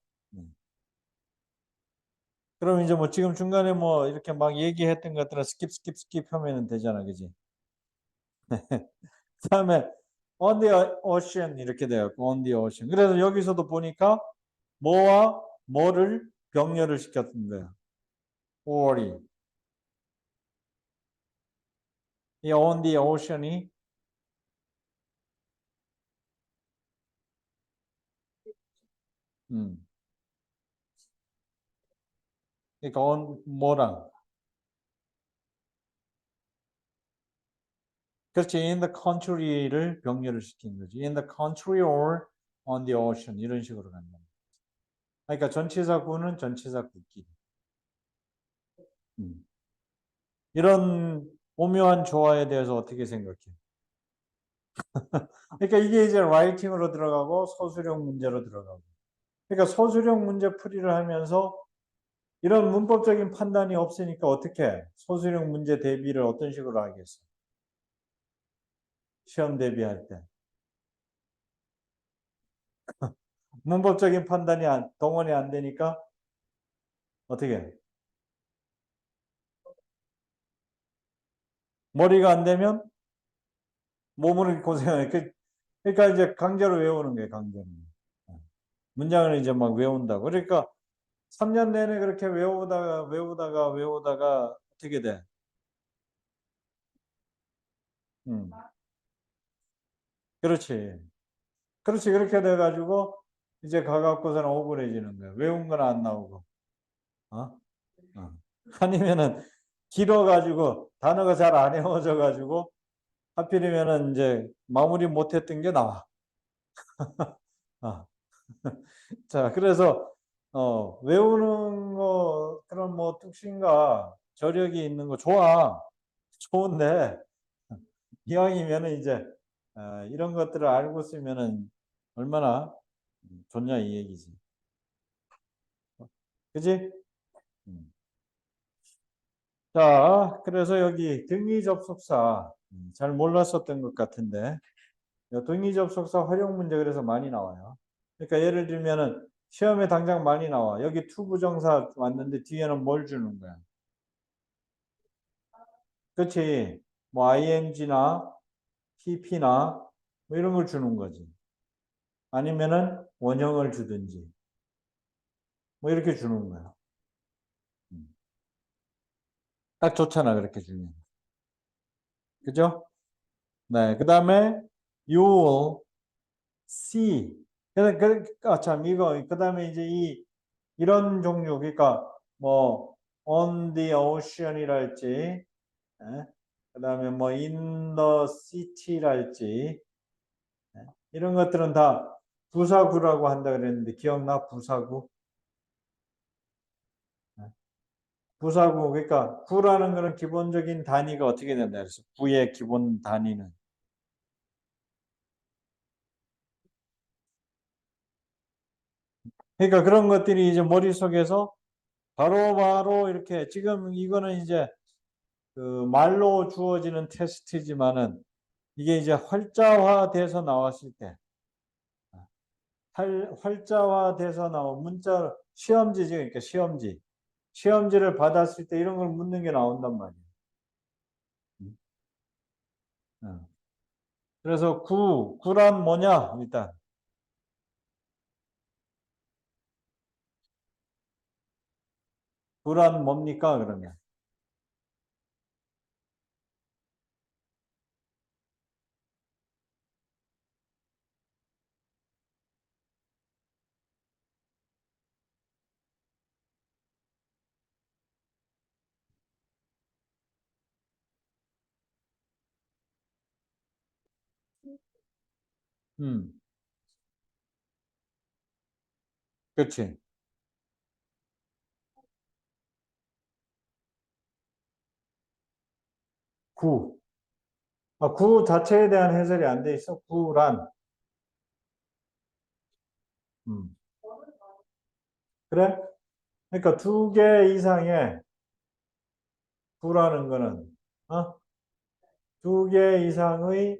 그럼 이제 뭐 지금 중간에 뭐 이렇게 막 얘기했던 것들은 스킵 하면 되잖아, 그지? 그 다음에 on the ocean 이렇게 돼갖고 on the ocean. 그래서 여기서도 보니까 뭐와 뭐를 병렬을 시켰던 거야. or이. 이 on the ocean이 음. 그러니까 뭐랑 그렇지. In the country를 병렬을 시킨 거지. In the country or on the ocean 이런 식으로 간다. 그러니까 전치사 구는 전치사 구끼리. 음. 이런 오묘한 조화에 대해서 어떻게 생각해? 그러니까 이게 이제 라이팅으로 들어가고 서술형 문제로 들어가고. 그러니까 서술형 문제 풀이를 하면서 이런 문법적인 판단이 없으니까 어떻게 서술형 문제 대비를 어떤 식으로 하겠어? 시험 대비할 때. 문법적인 판단이 동원이 안 되니까 어떻게 해? 머리가 안 되면 몸을 고생해. 그러니까 이제 강제로 외우는 거예요, 강제로. 문장을 이제 막 외운다고. 그러니까 3년 내내 그렇게 외우다가 어떻게 돼? 음, 그렇지. 그렇지. 그렇게 돼가지고 이제 가갖고서는 억울해지는 거야. 외운 건 안 나오고. 어? 어. 아니면은 길어가지고 단어가 잘 안 외워져가지고 하필이면은 이제 마무리 못했던 게 나와. 어. 자, 그래서 외우는 거 그런 뭐 뚝심과 저력이 있는 거 좋아. 좋은데 이왕이면은 이제 이런 것들을 알고 쓰면은 얼마나 좋냐 이 얘기지. 그지? 음. 자, 그래서 여기 등위 접속사 잘 몰랐었던 것 같은데 등위 접속사 활용 문제 그래서 많이 나와요. 그러니까 예를 들면은 시험에 당장 많이 나와. 여기 투부정사 왔는데 뒤에는 뭘 주는 거야? 그렇지. 뭐 ing나 pp나 뭐 이런 걸 주는 거지. 아니면은 원형을 주든지 뭐 이렇게 주는 거야. 음. 딱 좋잖아 그렇게 주면. 그죠? 네. 그 다음에 you will see. 참 이거 그 다음에 이제 이런 종류 그러니까 뭐 on the ocean이랄지 그 다음에 뭐 in the city랄지 이런 것들은 다 부사구라고 한다 그랬는데 기억나? 부사구? 부사구 그러니까 구라는 거는 기본적인 단위가 어떻게 된다 그래서 구의 기본 단위는 그러니까 그런 것들이 이제 머릿속에서 바로바로 이렇게 지금 이거는 이제 그 말로 주어지는 테스트지만은 이게 이제 활자화돼서 나왔을 때 활자화돼서 나온 문자 시험지지 그러니까 시험지를 받았을 때 이런 걸 묻는 게 나온단 말이에요. 어. 그래서 구란 뭐냐 일단 구란 뭡니까 그러면 음 그렇지 구 구 자체에 대한 해설이 안 돼 있어 구란 음 그래 그러니까 두 개 이상의 구라는 거는 두 개 이상의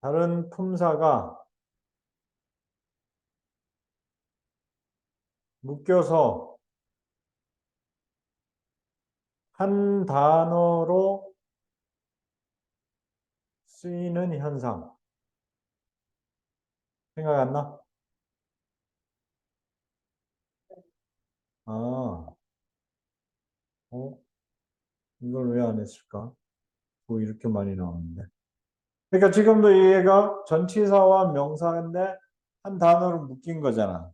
다른 품사가 묶여서 한 단어로 쓰이는 현상. 생각 안 나? 아, 어? 이걸 왜 안 했을까? 뭐 이렇게 많이 나오는데. 그러니까 지금도 얘가 전치사와 명사인데 한 단어로 묶인 거잖아.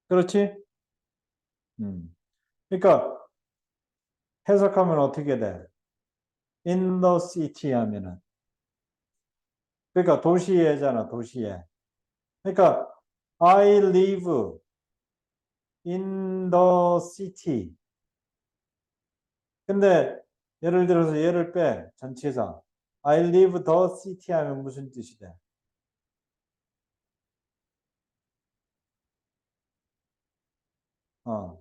그렇지? 그러니까 해석하면 어떻게 돼? In the city 하면은. 그러니까 도시에잖아, 도시에. 그러니까 I live in the city. 근데 예를 들어서 얘를 빼, 전치사. I live the city 하면 무슨 뜻이 돼? 어.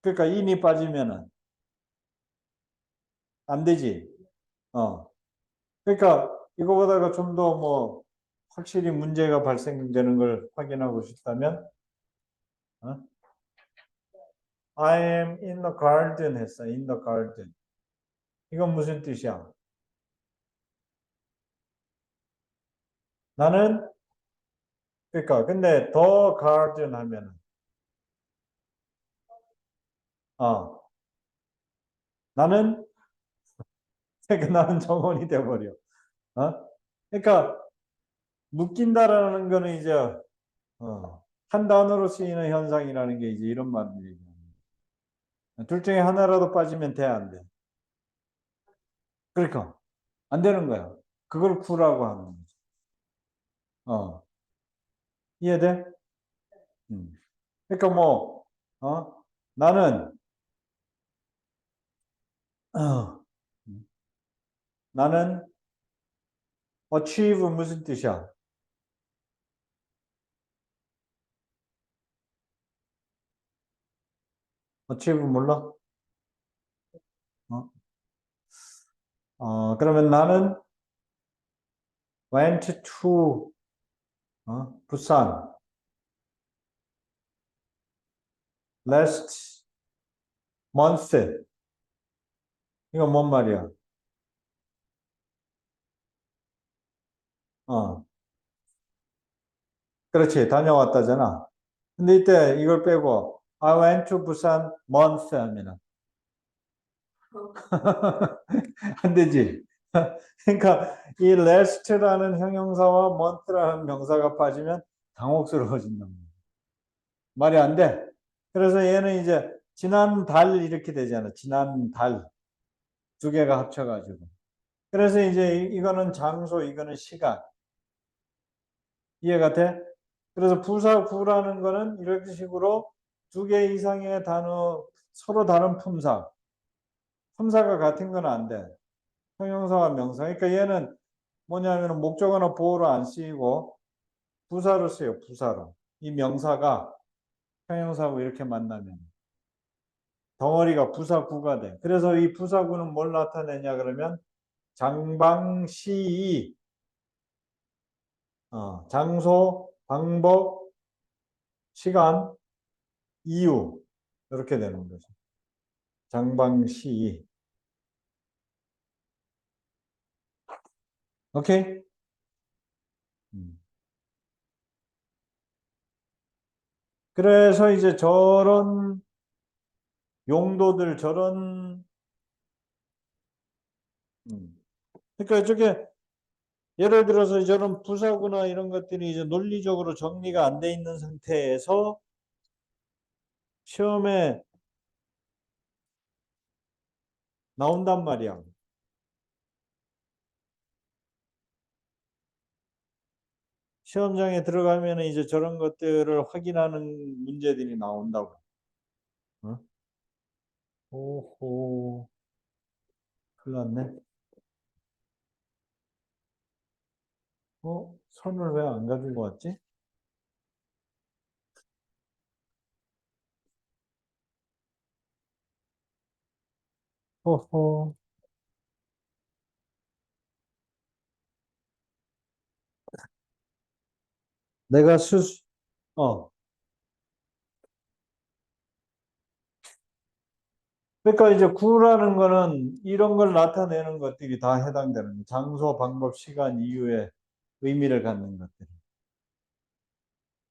그러니까 in이 빠지면은 안 되지. 어. 그러니까 이거보다가 좀 더 뭐 확실히 문제가 발생되는 걸 확인하고 싶다면 어? I am in the garden 했어. in the garden. 이건 무슨 뜻이야? 나는 그러니까 근데 the garden 하면은 어 나는 그러니까 나는 정원이 돼 버려. 어? 그러니까 묶인다라는 거는 이제 한 단어로 쓰이는 현상이라는 게 이제 이런 말을 얘기하는 거야. 둘 중에 하나라도 빠지면 돼, 안 돼? 그러니까 안 되는 거야. 그걸 구라고 하는 거지. 이해돼? 음. 그러니까 뭐 나는 어, 나는 achieve 무슨 뜻이야? achieve 몰라? 어? 그러면 나는 went to 부산 last month. 이거 뭔 말이야? 어, 그렇지. 다녀왔다잖아. 근데 이때 이걸 빼고 I went to 부산 month 하면은 안 되지. 그러니까 이 last라는 형용사와 month라는 명사가 빠지면 당혹스러워진다. 말이 안 돼. 그래서 얘는 이제 지난달 이렇게 되잖아. 지난달 두 개가 합쳐가지고. 그래서 이제 이거는 장소, 이거는 시간. 이해가 돼? 그래서 부사 구라는 거는 이런 식으로 두 개 이상의 단어, 서로 다른 품사. 품사가 같은 건 안 돼. 형용사와 명사. 그러니까 얘는 뭐냐면 목적어나 보어로 안 쓰이고 부사로 쓰여, 부사로. 이 명사가 형용사하고 이렇게 만나면 덩어리가 부사구가 돼. 그래서 이 부사구는 뭘 나타내냐 그러면 장방시이 장소, 방법, 시간, 이유 이렇게 되는 거죠. 장방시이. 오케이? 음. 그래서 이제 저런 용도들 저런 그러니까 저게 예를 들어서 저런 부사구나 이런 것들이 이제 논리적으로 정리가 안 돼 있는 상태에서 시험에 나온단 말이야. 시험장에 들어가면 이제 저런 것들을 확인하는 문제들이 나온다고. 어? 오호, 큰일 났네. 선을 왜 안 가지고 왔지? 호호, 내가 어. 그러니까 이제 구라는 거는 이런 걸 나타내는 것들이 다 해당되는 거예요. 장소, 방법, 시간, 이유의 의미를 갖는 것들.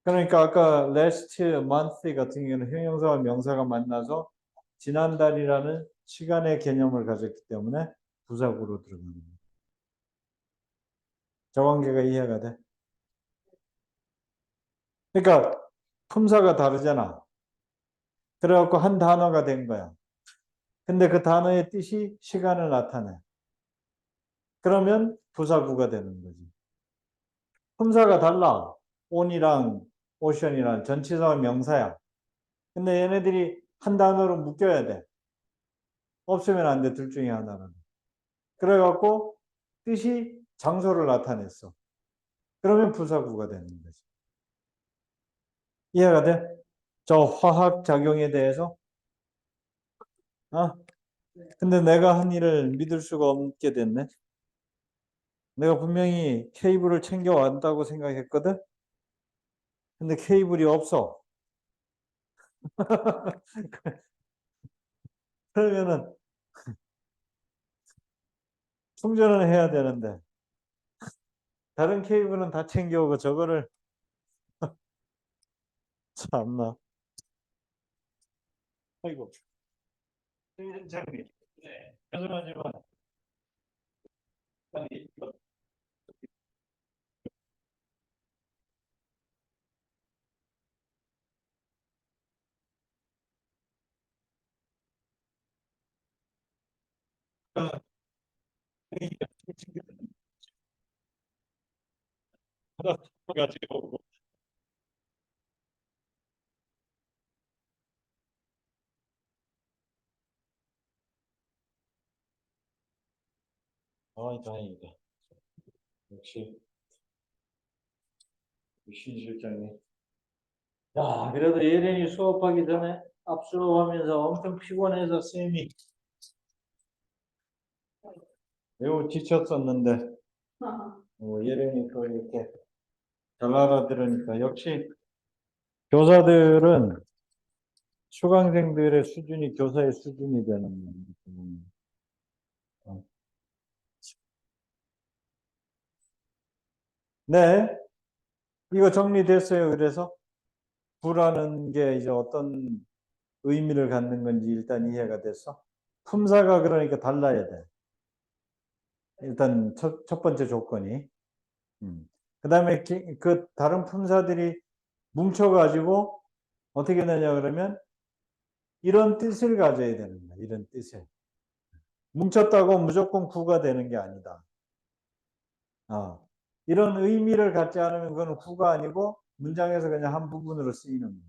그러니까 아까 last month 같은 경우는 형용사와 명사가 만나서 지난달이라는 시간의 개념을 가졌기 때문에 부사구로 들어가는 거예요. 저 관계가 이해가 돼? 그러니까 품사가 다르잖아. 그래갖고 한 단어가 된 거야. 근데 그 단어의 뜻이 시간을 나타내. 그러면 부사구가 되는 거지. 품사가 달라. on이랑 ocean이랑 전치사와 명사야. 근데 얘네들이 한 단어로 묶여야 돼. 없으면 안 돼. 둘 중에 하나는. 그래갖고 뜻이 장소를 나타냈어. 그러면 부사구가 되는 거지. 이해가 돼? 저 화학 작용에 대해서? 어? 근데 내가 한 일을 믿을 수가 없게 됐네. 내가 분명히 케이블을 챙겨왔다고 생각했거든? 근데 케이블이 없어. 그러면은 충전을 해야 되는데 다른 케이블은 다 챙겨오고 저거를 참나. 아이고. 장님. 네. 죄송하지만 아니, 이거 가지고 다행이다. 역시 신 실장님. 야, 그래도 예린이 수업하기 전에 압수하면서 엄청 피곤해서 쌤이 매우 지쳤었는데 예린이 또 이렇게 잘 알아들으니까 역시 교사들은 수강생들의 수준이 교사의 수준이 되는 거예요. 어. 네, 이거 정리됐어요. 그래서 부라는 게 이제 어떤 의미를 갖는 건지 일단 이해가 됐어. 품사가 그러니까 달라야 돼. 일단 첫 번째 조건이. 그 다음에 그 다른 품사들이 뭉쳐가지고 어떻게 되냐 그러면 이런 뜻을 가져야 되는 거야. 이런 뜻을. 뭉쳤다고 무조건 구가 되는 게 아니다. 이런 의미를 갖지 않으면 그건 구가 아니고 문장에서 그냥 한 부분으로 쓰이는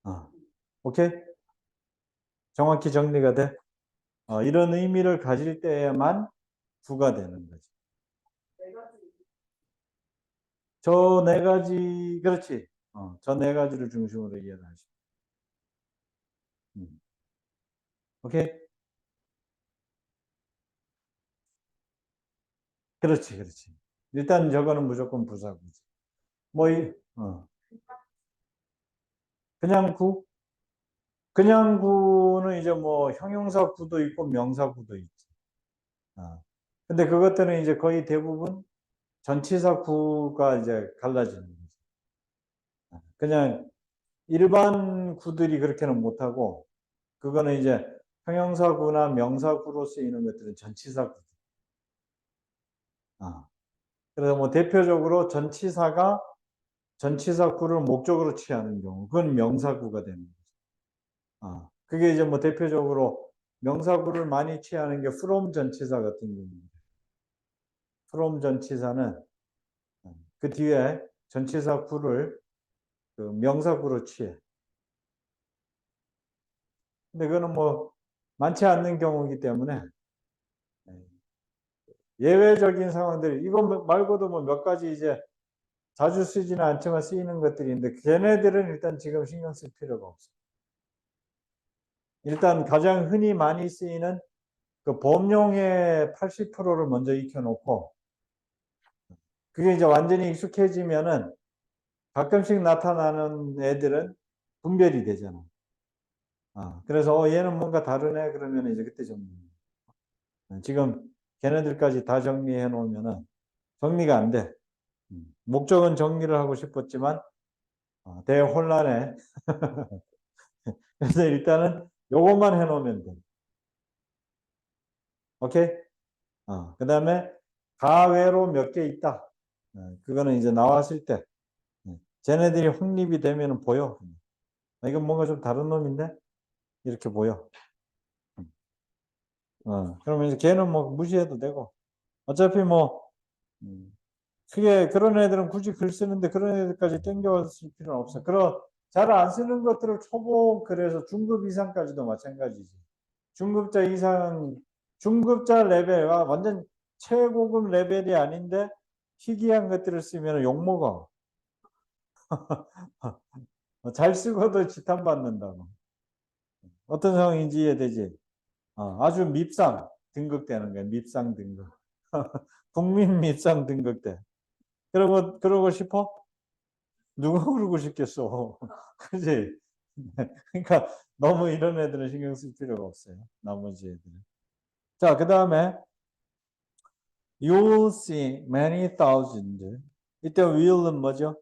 거야. 오케이? 정확히 정리가 돼? 이런 의미를 가질 때에만 구가 되는 거지. 저 네 가지, 그렇지. 저 네 가지를 중심으로 이해를 하시. 오케이? 그렇지, 그렇지. 일단 저거는 무조건 부사구지. 뭐, 그냥 구? 그냥 구는 이제 뭐 형용사 구도 있고 명사 구도 있지. 근데 그것들은 이제 거의 대부분 전치사 구가 이제 갈라지는 거지. 그냥 일반 구들이 그렇게는 못하고, 그거는 이제 형용사구나 명사구로 쓰이는 것들은 전치사구. 그래서 뭐 대표적으로 전치사가 전치사구를 목적으로 취하는 경우, 그건 명사구가 되는 거죠. 그게 이제 뭐 대표적으로 명사구를 많이 취하는 게 from 전치사 같은 경우입니다. from 전치사는 그 뒤에 전치사구를 그 명사구로 취해. 근데 그거는 뭐 많지 않는 경우이기 때문에 예외적인 상황들, 이거 말고도 뭐 몇 가지 이제 자주 쓰지는 않지만 쓰이는 것들이 있는데 걔네들은 일단 지금 신경 쓸 필요가 없어. 일단 가장 흔히 많이 쓰이는 그 범용의 80%를 먼저 익혀놓고 그게 이제 완전히 익숙해지면은 가끔씩 나타나는 애들은 분별이 되잖아. 그래서 얘는 뭔가 다르네 그러면 이제 그때 정리. 지금 걔네들까지 다 정리해 놓으면은 정리가 안 돼. 목적은 정리를 하고 싶었지만 대혼란해. 그래서 일단은 요것만 해놓으면 돼. 오케이? 그 다음에 가외로 몇 개 있다. 그거는 이제 나왔을 때 쟤네들이 확립이 되면 보여. 이건 뭔가 좀 다른 놈인데 이렇게 보여. 그러면 이제 걔는 뭐 무시해도 되고 어차피 뭐 크게 그런 애들은 굳이 글 쓰는데 그런 애들까지 땡겨쓸 필요는 없어. 그런 잘 안 쓰는 것들을 초보 그래서 중급 이상까지도 마찬가지지. 중급자 이상 중급자 레벨과 완전 최고급 레벨이 아닌데 희귀한 것들을 쓰면 욕먹어. 잘 쓰고도 지탄받는다고. 어떤 상황인지 이해되지? 아주 밉상 등극되는 거야. 밉상 등극. 국민 밉상 등극돼. 그러고 싶어? 누가 그러고 싶겠어. 그지? 그러니까 너무 이런 애들은 신경 쓸 필요가 없어요. 나머지 애들은. 자, 그 다음에 You'll see many thousands. 이때 will은 뭐죠?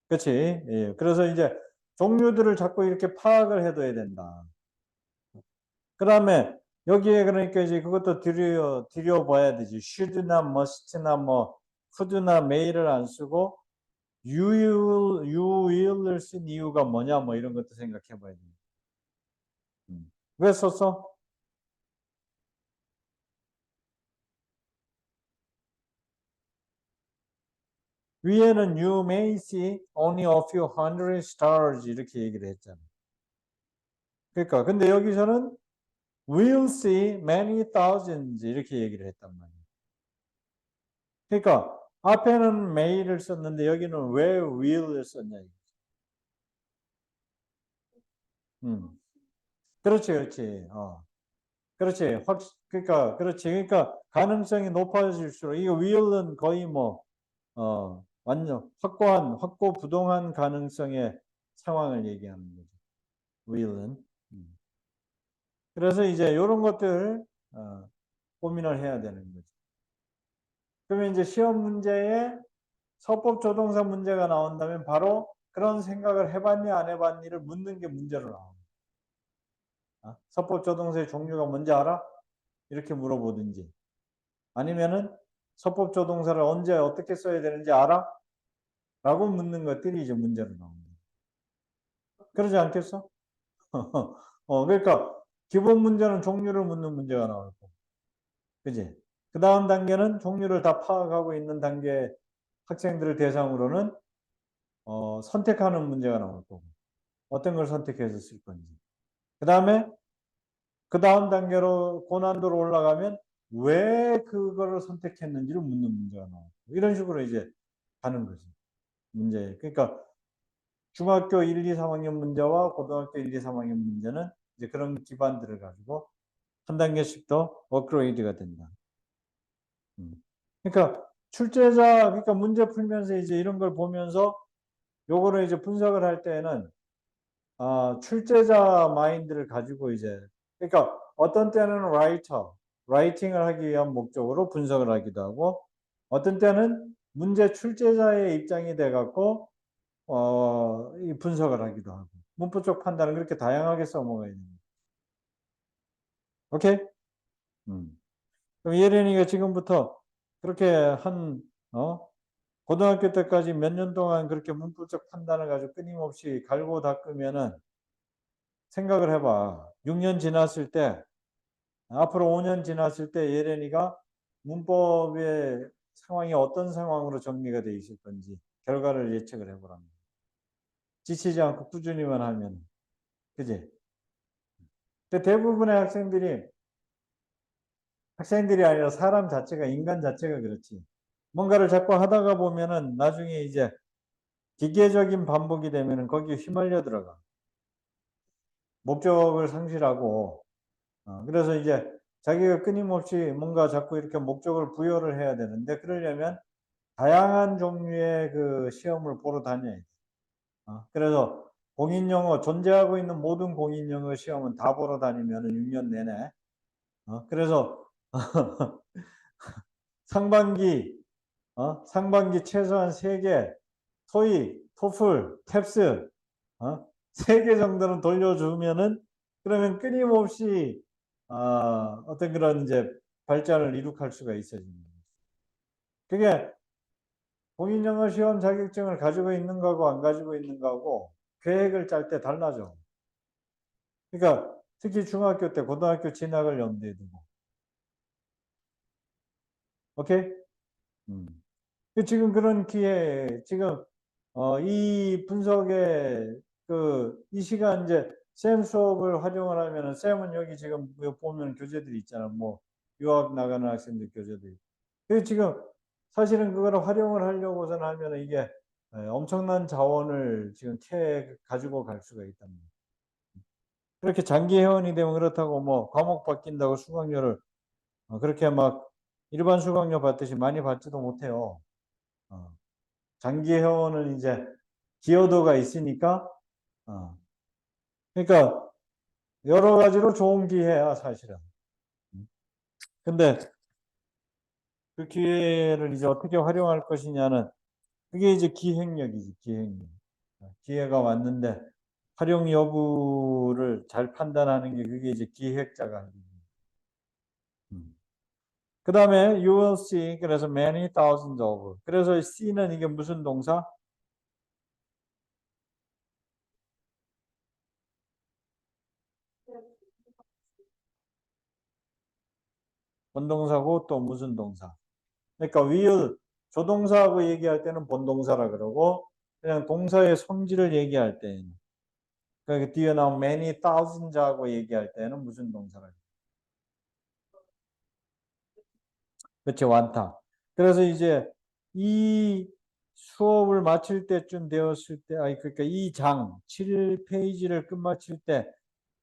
그치? 예. 그래서 이제 종류들을 자꾸 이렇게 파악을 해둬야 된다. 그 다음에 여기에 그러니까 이제 그것도 들여봐야 되지. should나 must나 뭐 could나 may를 안 쓰고 you will을 쓴 이유가 뭐냐 뭐 이런 것도 생각해 봐야 돼. 왜 썼어? 위에는 you may see only a few hundred stars 이렇게 얘기를 했잖아. 그러니까 근데 여기서는 will see many thousands 이렇게 얘기를 했단 말이야. 그러니까 앞에는 may를 썼는데 여기는 왜 will을 썼냐. 그렇지, 그렇지. 그렇지. 그러니까 그렇지. 그러니까 가능성이 높아질수록 이거 will은 거의 뭐 완전 확고 부동한 가능성의 상황을 얘기하는 거죠. will은. 그래서 이제 이런 것들 고민을 해야 되는 거죠. 그러면 이제 시험 문제에 서법 조동사 문제가 나온다면 바로 그런 생각을 해봤니 안 해봤니를 묻는 게 문제로 나옵니다. 서법 조동사의 종류가 뭔지 알아? 이렇게 물어보든지 아니면은 서법 조동사를 언제 어떻게 써야 되는지 알아? 라고 묻는 것들이 이제 문제로 나옵니다. 그러지 않겠어? 그러니까 기본 문제는 종류를 묻는 문제가 나올 거고 그지? 그 다음 단계는 종류를 다 파악하고 있는 단계 학생들을 대상으로는 선택하는 문제가 나올 거고 어떤 걸 선택해서 쓸 건지 그 다음에 그 다음 단계로 고난도로 올라가면 왜 그거를 선택했는지를 묻는 문제가 나오고 이런 식으로 이제 가는 거지 문제. 그러니까 중학교 1, 2, 3학년 문제와 고등학교 1, 2, 3학년 문제는 이제 그런 기반들을 가지고 한 단계씩 더 업그레이드가 된다. 그러니까 출제자 그러니까 문제 풀면서 이제 이런 걸 보면서 요거를 이제 분석을 할 때는 출제자 마인드를 가지고 이제 그러니까 어떤 때는 라이팅을 하기 위한 목적으로 분석을 하기도 하고 어떤 때는 문제 출제자의 입장이 돼 갖고 이 분석을 하기도 하고 문법적 판단을 그렇게 다양하게 써먹어야 됩니다. 오케이? 그럼 예린이가 지금부터 그렇게 고등학교 때까지 몇 년 동안 그렇게 문법적 판단을 가지고 끊임없이 갈고 닦으면은 생각을 해봐. 6년 지났을 때, 앞으로 5년 지났을 때 예린이가 문법의 상황이 어떤 상황으로 정리가 돼 있을 건지 결과를 예측을 해보랍니다. 지치지 않고 꾸준히만 하면. 그지? 근데 대부분의 학생들이 아니라 사람 자체가, 인간 자체가 그렇지. 뭔가를 자꾸 하다가 보면은 나중에 이제 기계적인 반복이 되면은 거기에 휘말려 들어가. 목적을 상실하고, 그래서 이제 자기가 끊임없이 뭔가 자꾸 이렇게 목적을 부여를 해야 되는데, 그러려면 다양한 종류의 그 시험을 보러 다녀야 돼. 그래서 공인영어, 존재하고 있는 모든 공인영어 시험은 다 보러 다니면은 6년 내내. 그래서 상반기 상반기 최소한 3개, 토익, 토플, 캡스, 3개 정도는 돌려주면은 그러면 끊임없이 어떤 그런 이제 발전을 이룩할 수가 있어집니다. 그게 공인영어 시험 자격증을 가지고 있는 거하고 안 가지고 있는 거하고 계획을 짤 때 달라져. 그러니까 특히 중학교 때 고등학교 진학을 염두에 두고. 오케이? 지금 그런 기회, 지금 이 분석에 이 시간 이제 쌤 수업을 활용을 하면은 쌤은 여기 지금 보면 교재들이 있잖아. 뭐 유학 나가는 학생들 교재들이. 그 지금 사실은 그거를 활용을 하려고선 하면은 이게 엄청난 자원을 지금 가지고 갈 수가 있답니다. 그렇게 장기 회원이 되면 그렇다고 뭐 과목 바뀐다고 수강료를 그렇게 막 일반 수강료 받듯이 많이 받지도 못해요. 장기 회원은 이제 기여도가 있으니까 그러니까 여러 가지로 좋은 기회야 사실은. 근데 그 기회를 이제 어떻게 활용할 것이냐는 그게 이제 기획력이지 기획력. 기회가 왔는데 활용 여부를 잘 판단하는 게 그게 이제 기획자가 하는 거예요. 그 다음에 you will see 그래서 many thousands of 그래서 see는 이게 무슨 동사? 본동사고 또 무슨 동사? 그러니까 will 조동사하고 얘기할 때는 본동사라 그러고 그냥 동사의 성질을 얘기할 때는 그러니까 뒤에 나온 many thousands하고 얘기할 때는 무슨 동사라 그래요? 그렇지 많다. 그래서 이제 이 수업을 마칠 때쯤 되었을 때 그러니까 이 장 7페이지를 끝마칠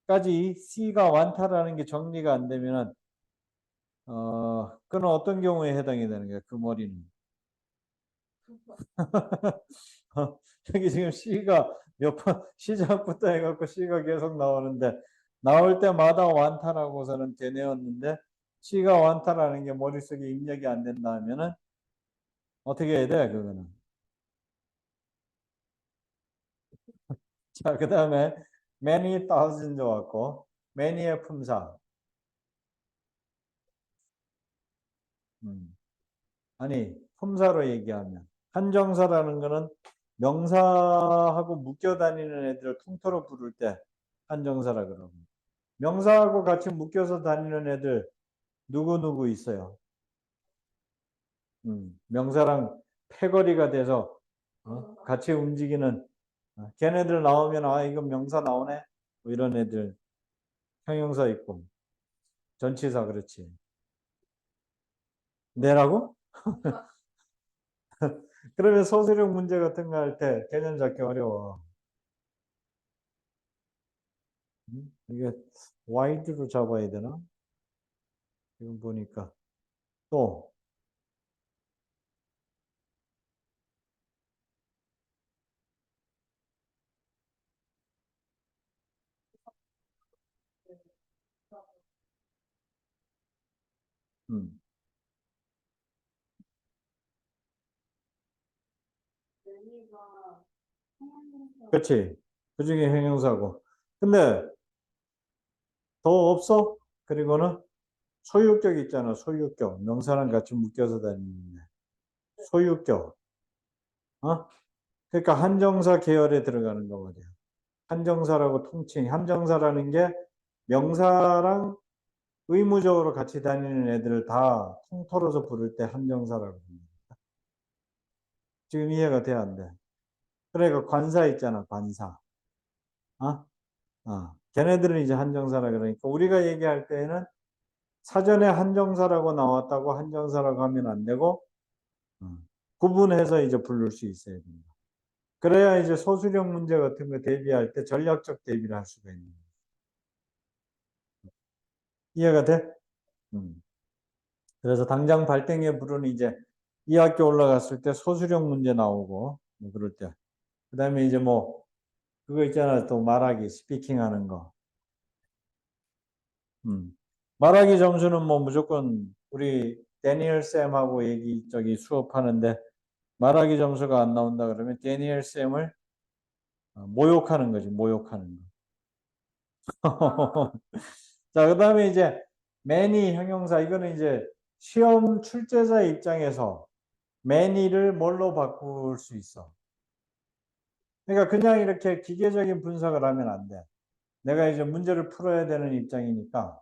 때까지 C가 많다라는 게 정리가 안 되면은 그는 어떤 경우에 해당이 되는 거야? 그 머리는. 여기 지금 C가 몇 번 시작부터 해갖고 C가 계속 나오는데 나올 때마다 완타라고서는 되뇌었는데 C가 완타라는 게 머릿속에 입력이 안 된다 하면은 어떻게 해야 돼 그거는. 자, 그 다음에 many thousand 왔고 many의 품사. 아니 품사로 얘기하면 한정사라는 거는 명사하고 묶여 다니는 애들을 통틀어 부를 때 한정사라 그러고 명사하고 같이 묶여서 다니는 애들 누구 있어요? 명사랑 패거리가 돼서 같이 움직이는 걔네들 나오면 이건 명사 나오네 뭐 이런 애들 형용사 있고 전치사 그렇지. 내라고? 그러면 소수령 문제 같은 거 할 때 개념 잡기 어려워. 이게 wide로 잡아야 되나? 지금 보니까 또 음, many가 형용사 그렇지. 그 중에 형용사고. 근데 더 없어? 그리고는 소유격 있잖아. 소유격. 명사랑 같이 묶여서 다니는데. 소유격. 그러니까 한정사 계열에 들어가는 거거든요. 한정사라고 통칭. 한정사라는 게 명사랑 의무적으로 같이 다니는 애들을 다 통틀어서 부를 때 한정사라고 합니다. 지금 이해가 돼야 안 돼? 그러니까 관사 있잖아, 관사. 어? 걔네들은 이제 한정사라 그러니까 우리가 얘기할 때에는 사전에 한정사라고 나왔다고 한정사라고 하면 안 되고 구분해서 이제 부를 수 있어야 됩니다. 그래야 이제 소수령 문제 같은 거 대비할 때 전략적 대비를 할 수가 있는 거예요. 이해가 돼? 그래서 당장 발등에 불은 이제 2학기 올라갔을 때 소수령 문제 나오고 뭐 그럴 때. 그다음에 이제 뭐 그거 있잖아 또 말하기 스피킹 하는 거. 말하기 점수는 뭐 무조건 우리 데니엘 쌤하고 저기 수업하는데 말하기 점수가 안 나온다 그러면 데니엘 쌤을 모욕하는 거지, 모욕하는 거. 자, 그 다음에 이제 many 형용사, 이거는 이제 시험 출제자 입장에서 many를 뭘로 바꿀 수 있어. 그러니까 그냥 이렇게 기계적인 분석을 하면 안 돼. 내가 이제 문제를 풀어야 되는 입장이니까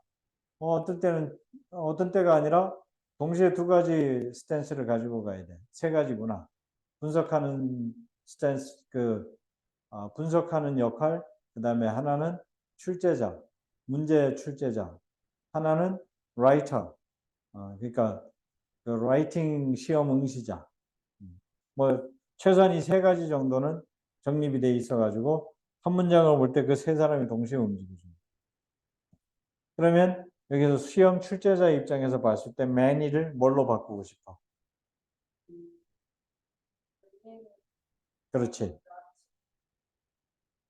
어떤 때는 어떤 때가 아니라 동시에 두 가지 스탠스를 가지고 가야 돼. 세 가지구나. 분석하는 스탠스 분석하는 역할, 그다음에 하나는 출제자, 문제 출제자, 하나는 라이터. 그러니까 그 라이팅 시험 응시자. 뭐 최소한 이 세 가지 정도는 정립이 돼 있어 가지고 한 문장을 볼 때 그 세 사람이 동시에 움직이죠. 그러면 여기서 시험 출제자 입장에서 봤을 때 many를 뭘로 바꾸고 싶어? 그렇지.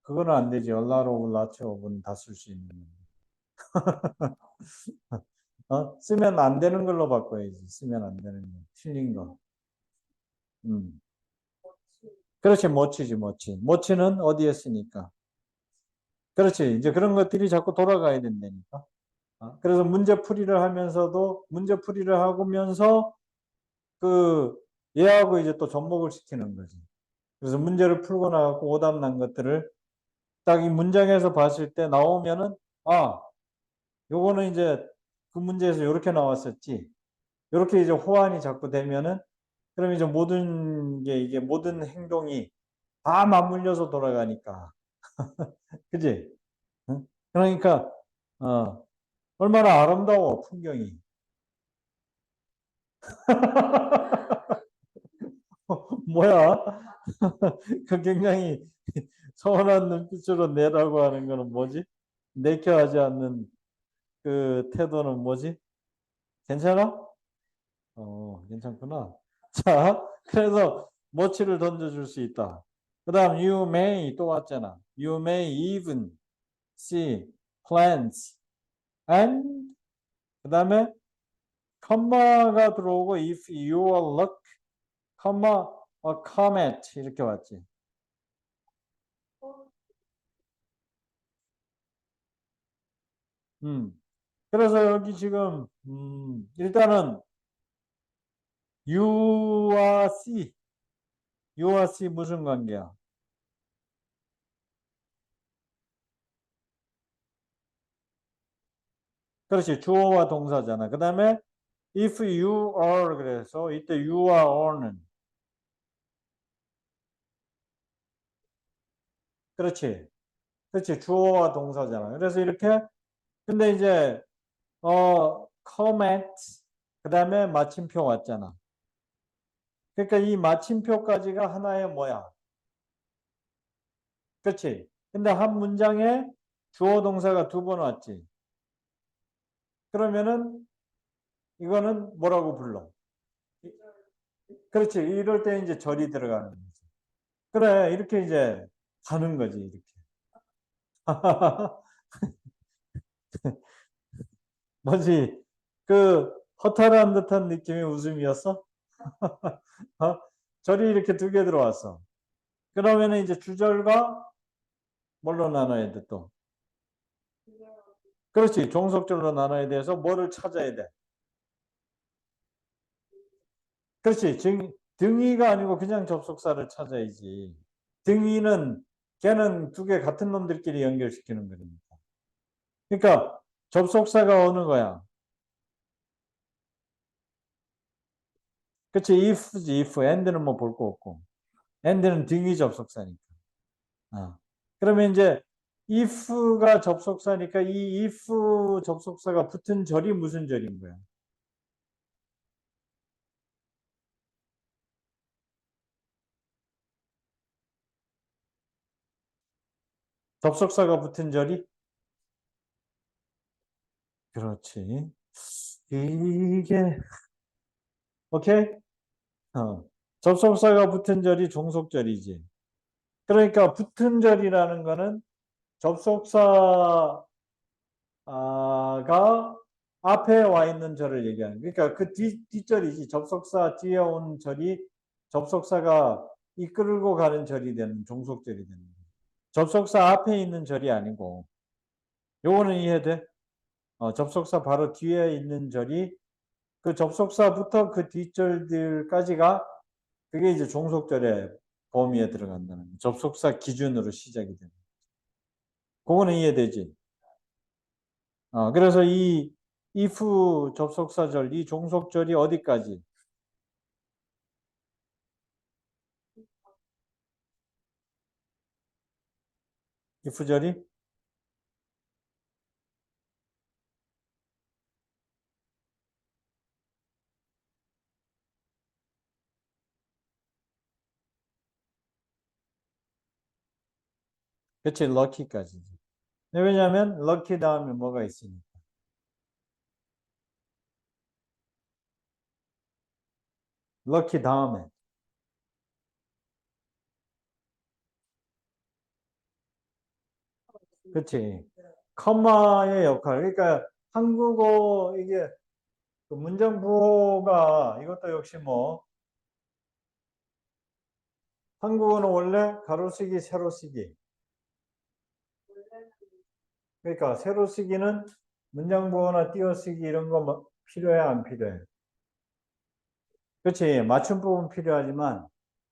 그거는 안 되지. a lot of, lots of는 다 쓸 수 있는. 쓰면 안 되는 걸로 바꿔야지. 쓰면 안 되는 거. 틀린 거. 그렇지. 멋지지, 멋지. 멋지는 어디에 쓰니까? 그렇지. 이제 그런 것들이 자꾸 돌아가야 된다니까. 그래서 문제풀이를 하면서도 문제풀이를 하면서 그 얘하고 이제 또 접목을 시키는 거지. 그래서 문제를 풀고 나가고 오답 난 것들을 딱 이 문장에서 봤을 때 나오면은 요거는 이제 그 문제에서 이렇게 나왔었지. 이렇게 이제 호환이 자꾸 되면은 그럼 이제 모든 게 이게 모든 행동이 다 맞물려서 돌아가니까. 그지? 응? 그러니까 얼마나 아름다워 풍경이. 뭐야? 그 굉장히 서운한 눈빛으로 내라고 하는 거는 뭐지? 내켜하지 않는 그 태도는 뭐지? 괜찮아? 괜찮구나. 자, 그래서 뭐치를 던져줄 수 있다. 그 다음 you may 또 왔잖아. You may even see plants and 그 다음에 컴마가 들어오고 if your luck, 컴마 a comet 이렇게 왔지. 그래서 여기 지금 일단은 U와 C, U와 C 무슨 관계야? 그렇지, 주어와 동사잖아. 그 다음에 if you are 그래서 이때 you와 are는 그렇지, 그렇지, 주어와 동사잖아. 그래서 이렇게 근데 이제 comment 그 다음에 마침표 왔잖아. 그러니까 이 마침표까지가 하나의 뭐야? 그렇지. 근데 한 문장에 주어 동사가 두 번 왔지. 그러면은 이거는 뭐라고 불러? 그렇지. 이럴 때 이제 절이 들어가는 거지. 그래. 이렇게 이제 가는 거지. 이렇게. 뭐지? 그 허탈한 듯한 느낌의 웃음이었어? 절이 이렇게 두 개 들어왔어. 그러면은 이제 주절과 뭘로 나눠야 돼 또? 그렇지. 종속절로 나눠야 돼서 뭐를 찾아야 돼? 그렇지. 등위가 아니고 그냥 접속사를 찾아야지. 등위는 걔는 두 개 같은 놈들끼리 연결시키는 거니까. 그러니까 접속사가 어느 거야? 그렇지. if지 if. and는 뭐 볼 거 없고. and는 등위 접속사니까. 그러면 이제 if가 접속사니까 이 if 접속사가 붙은 절이 무슨 절인 거야? 접속사가 붙은 절이? 그렇지. 이게 오케이? 접속사가 붙은 절이 종속절이지. 그러니까 붙은 절이라는 거는 접속사가 앞에 와 있는 절을 얘기하는 거예요. 그러니까 그 뒷절이지. 접속사 뒤에 온 절이 접속사가 이끌고 가는 절이 되는 종속절이 되는 거예요. 접속사 앞에 있는 절이 아니고 요거는 이해돼? 접속사 바로 뒤에 있는 절이 그 접속사부터 그 뒷절들까지가 그게 이제 종속절의 범위에 들어간다는 거예요. 접속사 기준으로 시작이 되는 거예요. 그거는 이해되지? 그래서 이 if 접속사절, 이 종속절이 어디까지? if절이? 그치, lucky까지지. 왜냐하면 lucky 다음에 뭐가 있으니까. lucky 다음에. 그치. 컴마의 역할. 그러니까 한국어 이게 그 문장 부호가 이것도 역시 뭐 한국어는 원래 가로쓰기, 세로쓰기. 그러니까 세로쓰기는 문장 부호나 띄어쓰기 이런 거 필요해 안 필요해? 그렇지. 맞춤 부분 필요하지만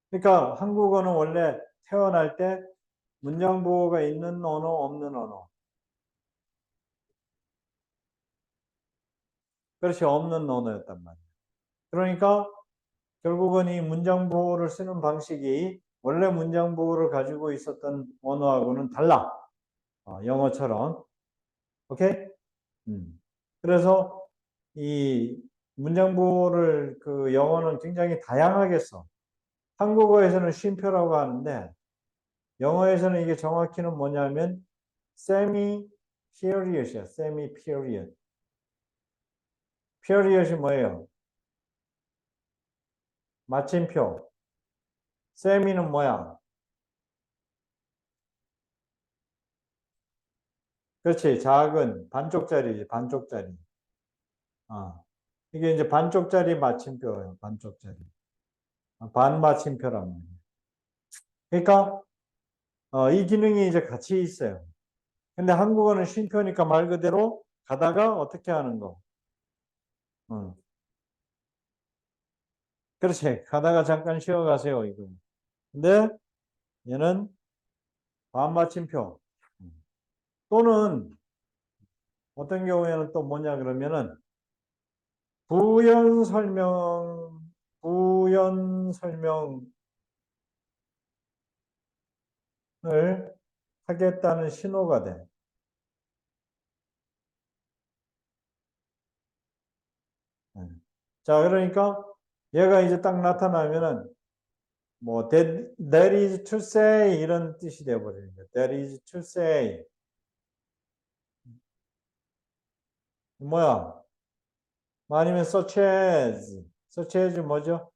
그러니까 한국어는 원래 태어날 때 문장 부호가 있는 언어, 없는 언어. 그렇지. 없는 언어였단 말이야. 그러니까 결국은 이 문장 부호를 쓰는 방식이 원래 문장 부호를 가지고 있었던 언어하고는 달라. 영어처럼. 오케이? 그래서 이 문장 부호를 그 영어는 굉장히 다양하게 써. 한국어에서는 쉼표라고 하는데 영어에서는 이게 정확히는 뭐냐면 semi period이야. semi period. period이 뭐예요? 마침표. semi는 뭐야? 그렇지. 작은 반쪽짜리지. 반쪽짜리. 이게 이제 반쪽짜리 마침표예요. 반쪽짜리. 반마침표란 말이에요. 그러니까 이 기능이 이제 같이 있어요. 근데 한국어는 쉼표니까 말 그대로 가다가 어떻게 하는 거. 그렇지. 가다가 잠깐 쉬어가세요. 이거. 근데 얘는 반마침표. 또는 어떤 경우에는 또 뭐냐 그러면은 부연 설명을 하겠다는 신호가 돼. 자, 그러니까 얘가 이제 딱 나타나면은 뭐 that is to say 이런 뜻이 되어버리는 거예요. that is to say 뭐야? 아니면 such as 뭐죠?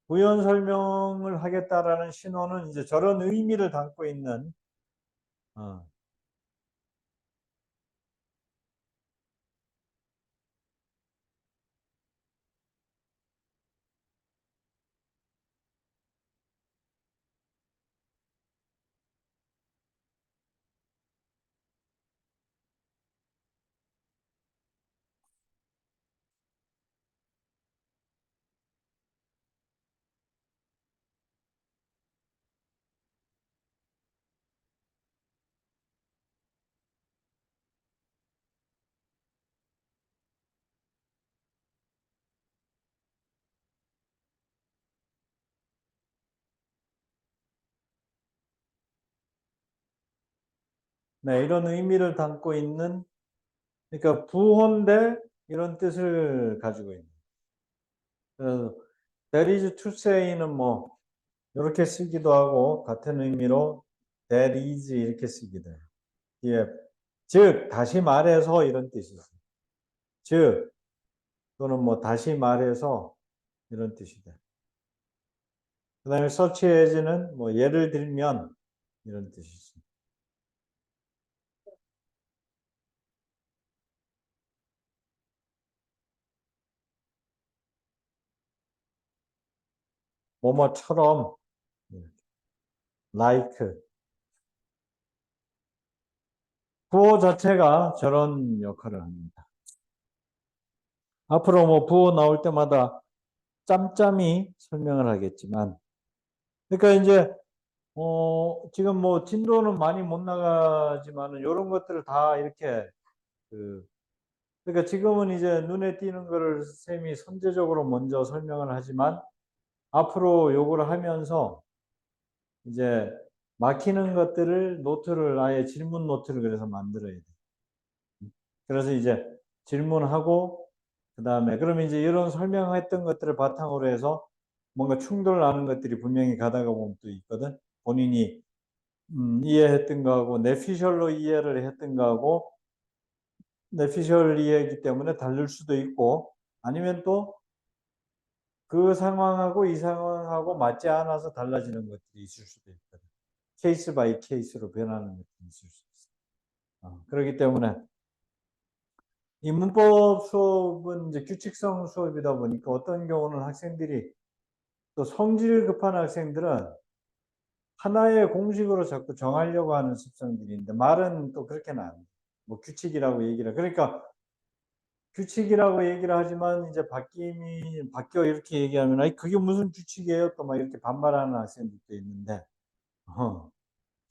부연 설명을 하겠다라는 신호는 이제 저런 의미를 담고 있는 어, 네, 이런 의미를 담고 있는 그러니까 부호인데 이런 뜻을 가지고 있는. 그래서 that is to say는 뭐 이렇게 쓰기도 하고 같은 의미로 that is 이렇게 쓰기도 해요. 예. 즉 다시 말해서 이런 뜻이 있어요. 즉 또는 뭐 다시 말해서 이런 뜻이 돼. 그 다음에 such as는 뭐 예를 들면 이런 뜻이지. 뭐뭐처럼 like 부호 자체가 저런 역할을 합니다. 앞으로 뭐 부호 나올 때마다 짬짬이 설명을 하겠지만 그러니까 이제 지금 뭐 진도는 많이 못 나가지만은 이런 것들을 다 이렇게 그러니까 지금은 이제 눈에 띄는 거를 쌤이 선제적으로 먼저 설명을 하지만 앞으로 요거를 하면서 이제 막히는 것들을 노트를 아예 질문 노트를 그래서 만들어야 돼. 그래서 이제 질문하고 그다음에 그러면 이제 이런 설명했던 것들을 바탕으로 해서 뭔가 충돌 나는 것들이 분명히 가다가 보면 또 있거든. 본인이 이해했던 거하고 내피셜로 이해를 했던 거하고 내피셜 이해이기 때문에 다를 수도 있고 아니면 또 그 상황하고 이 상황하고 맞지 않아서 달라지는 것들이 있을 수도 있거든. 케이스 바이 케이스로 변하는 것들이 있을 수 있어. 그렇기 때문에 이 문법 수업은 이제 규칙성 수업이다 보니까 어떤 경우는 학생들이 또 성질 급한 학생들은 하나의 공식으로 자꾸 정하려고 하는 습성들이 있는데 말은 또 그렇게는 안 돼. 뭐 규칙이라고 얘기를. 그러니까 규칙이라고 얘기를 하지만 이제 바뀌어 이렇게 얘기하면 아니 그게 무슨 규칙이에요? 또 막 이렇게 반발하는 학생들도 있는데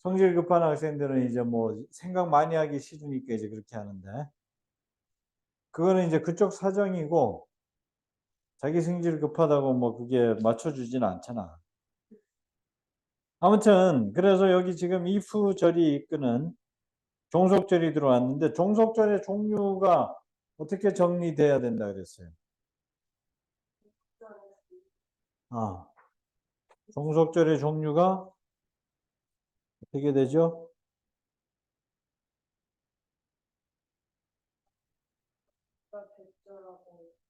성질 급한 학생들은 이제 뭐 생각 많이 하기 싫으니까 이제 그렇게 하는데 그거는 이제 그쪽 사정이고 자기 성질 급하다고 뭐 그게 맞춰주지는 않잖아. 아무튼 그래서 여기 지금 if 절이 이끄는 종속절이 들어왔는데 종속절의 종류가 어떻게 정리돼야 된다 그랬어요. 아, 종속절의 종류가 어떻게 되죠?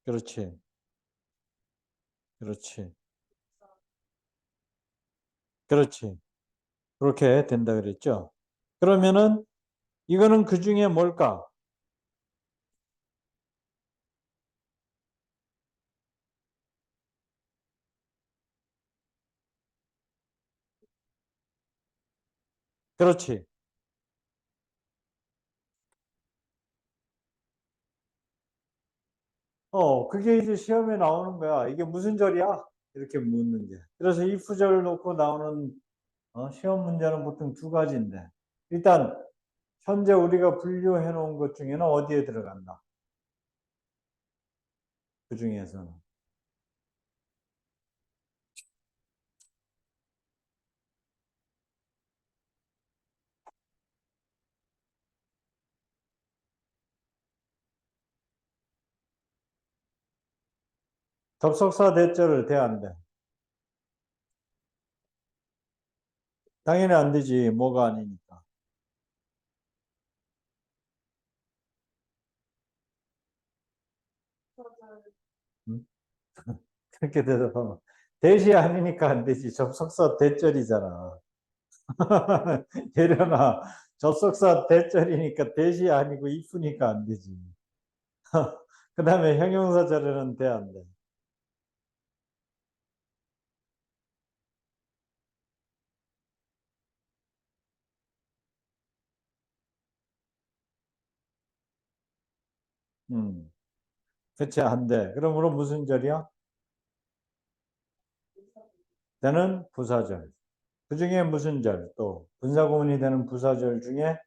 그렇지, 그렇지, 그렇지. 그렇게 된다 그랬죠. 그러면은 이거는 그 중에 뭘까? 그렇지. 그게 이제 시험에 나오는 거야. 이게 무슨 절이야? 이렇게 묻는 게. 그래서 if 절 놓고 나오는 시험 문제는 보통 두 가지인데. 일단 현재 우리가 분류해 놓은 것 중에는 어디에 들어간다? 그 중에서는. 접속사 대절을 돼, 안 돼? 당연히 안 되지. 뭐가 아니니까. 응? 그렇게 대답하면. 대시 아니니까 안 되지. 접속사 대절이잖아. 예련아, 접속사 대절이니까 대시 아니고 if니까 안 되지. 그 다음에 형용사 절에는 돼, 안 돼? 음, 그렇지, 안 돼. 그러므로 무슨 절이야? 되는 부사절. 그 중에 무슨 절? 또 분사구문이 되는 부사절 중에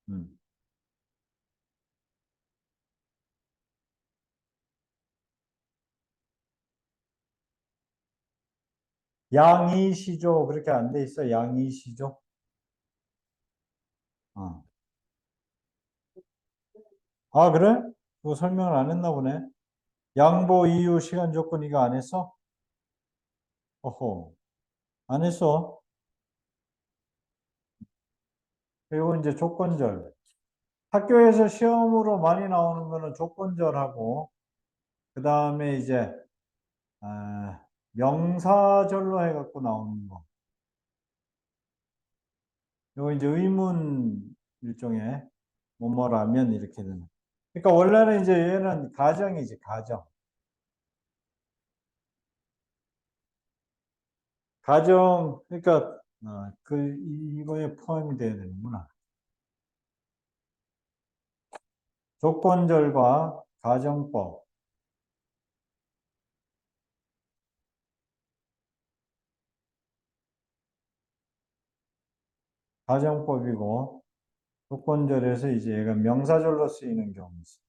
음, 양이시조 그렇게 안 돼 있어? 양이시조? 어. 아, 그래? 그거 설명을 안 했나 보네. 양보 이유 시간 조건 이거 안 했어? 어허, 안 했어. 그리고 이제 조건절. 학교에서 시험으로 많이 나오는 거는 조건절하고, 그 다음에 이제, 명사절로 해갖고 나오는 거. 이거 이제 의문 일종의 뭐뭐라면 이렇게 되는. 그러니까 원래는 이제 얘는 가정이지, 가정. 가정, 그러니까, 이거에 포함이 돼야 되는구나. 조건절과 가정법. 가정법이고, 조건절에서 이제 얘가 명사절로 쓰이는 경우 있습니다.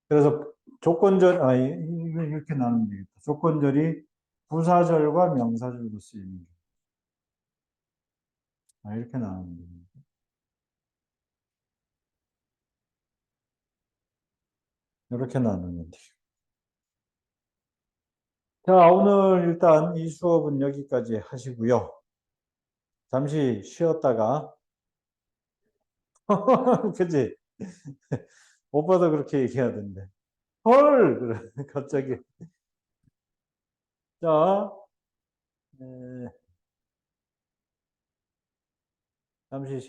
그래서 조건절, 이거 이렇게 나누면 되겠다. 조건절이 부사절과 명사절로 쓰이는 경우. 이렇게 나누면 됩니다. 이렇게 나누면 돼요. 자, 오늘 일단 이 수업은 여기까지 하시고요. 잠시 쉬었다가, 그치? 오빠도 그렇게 얘기하던데. 헐! 그래, 갑자기. 자, 에, 잠시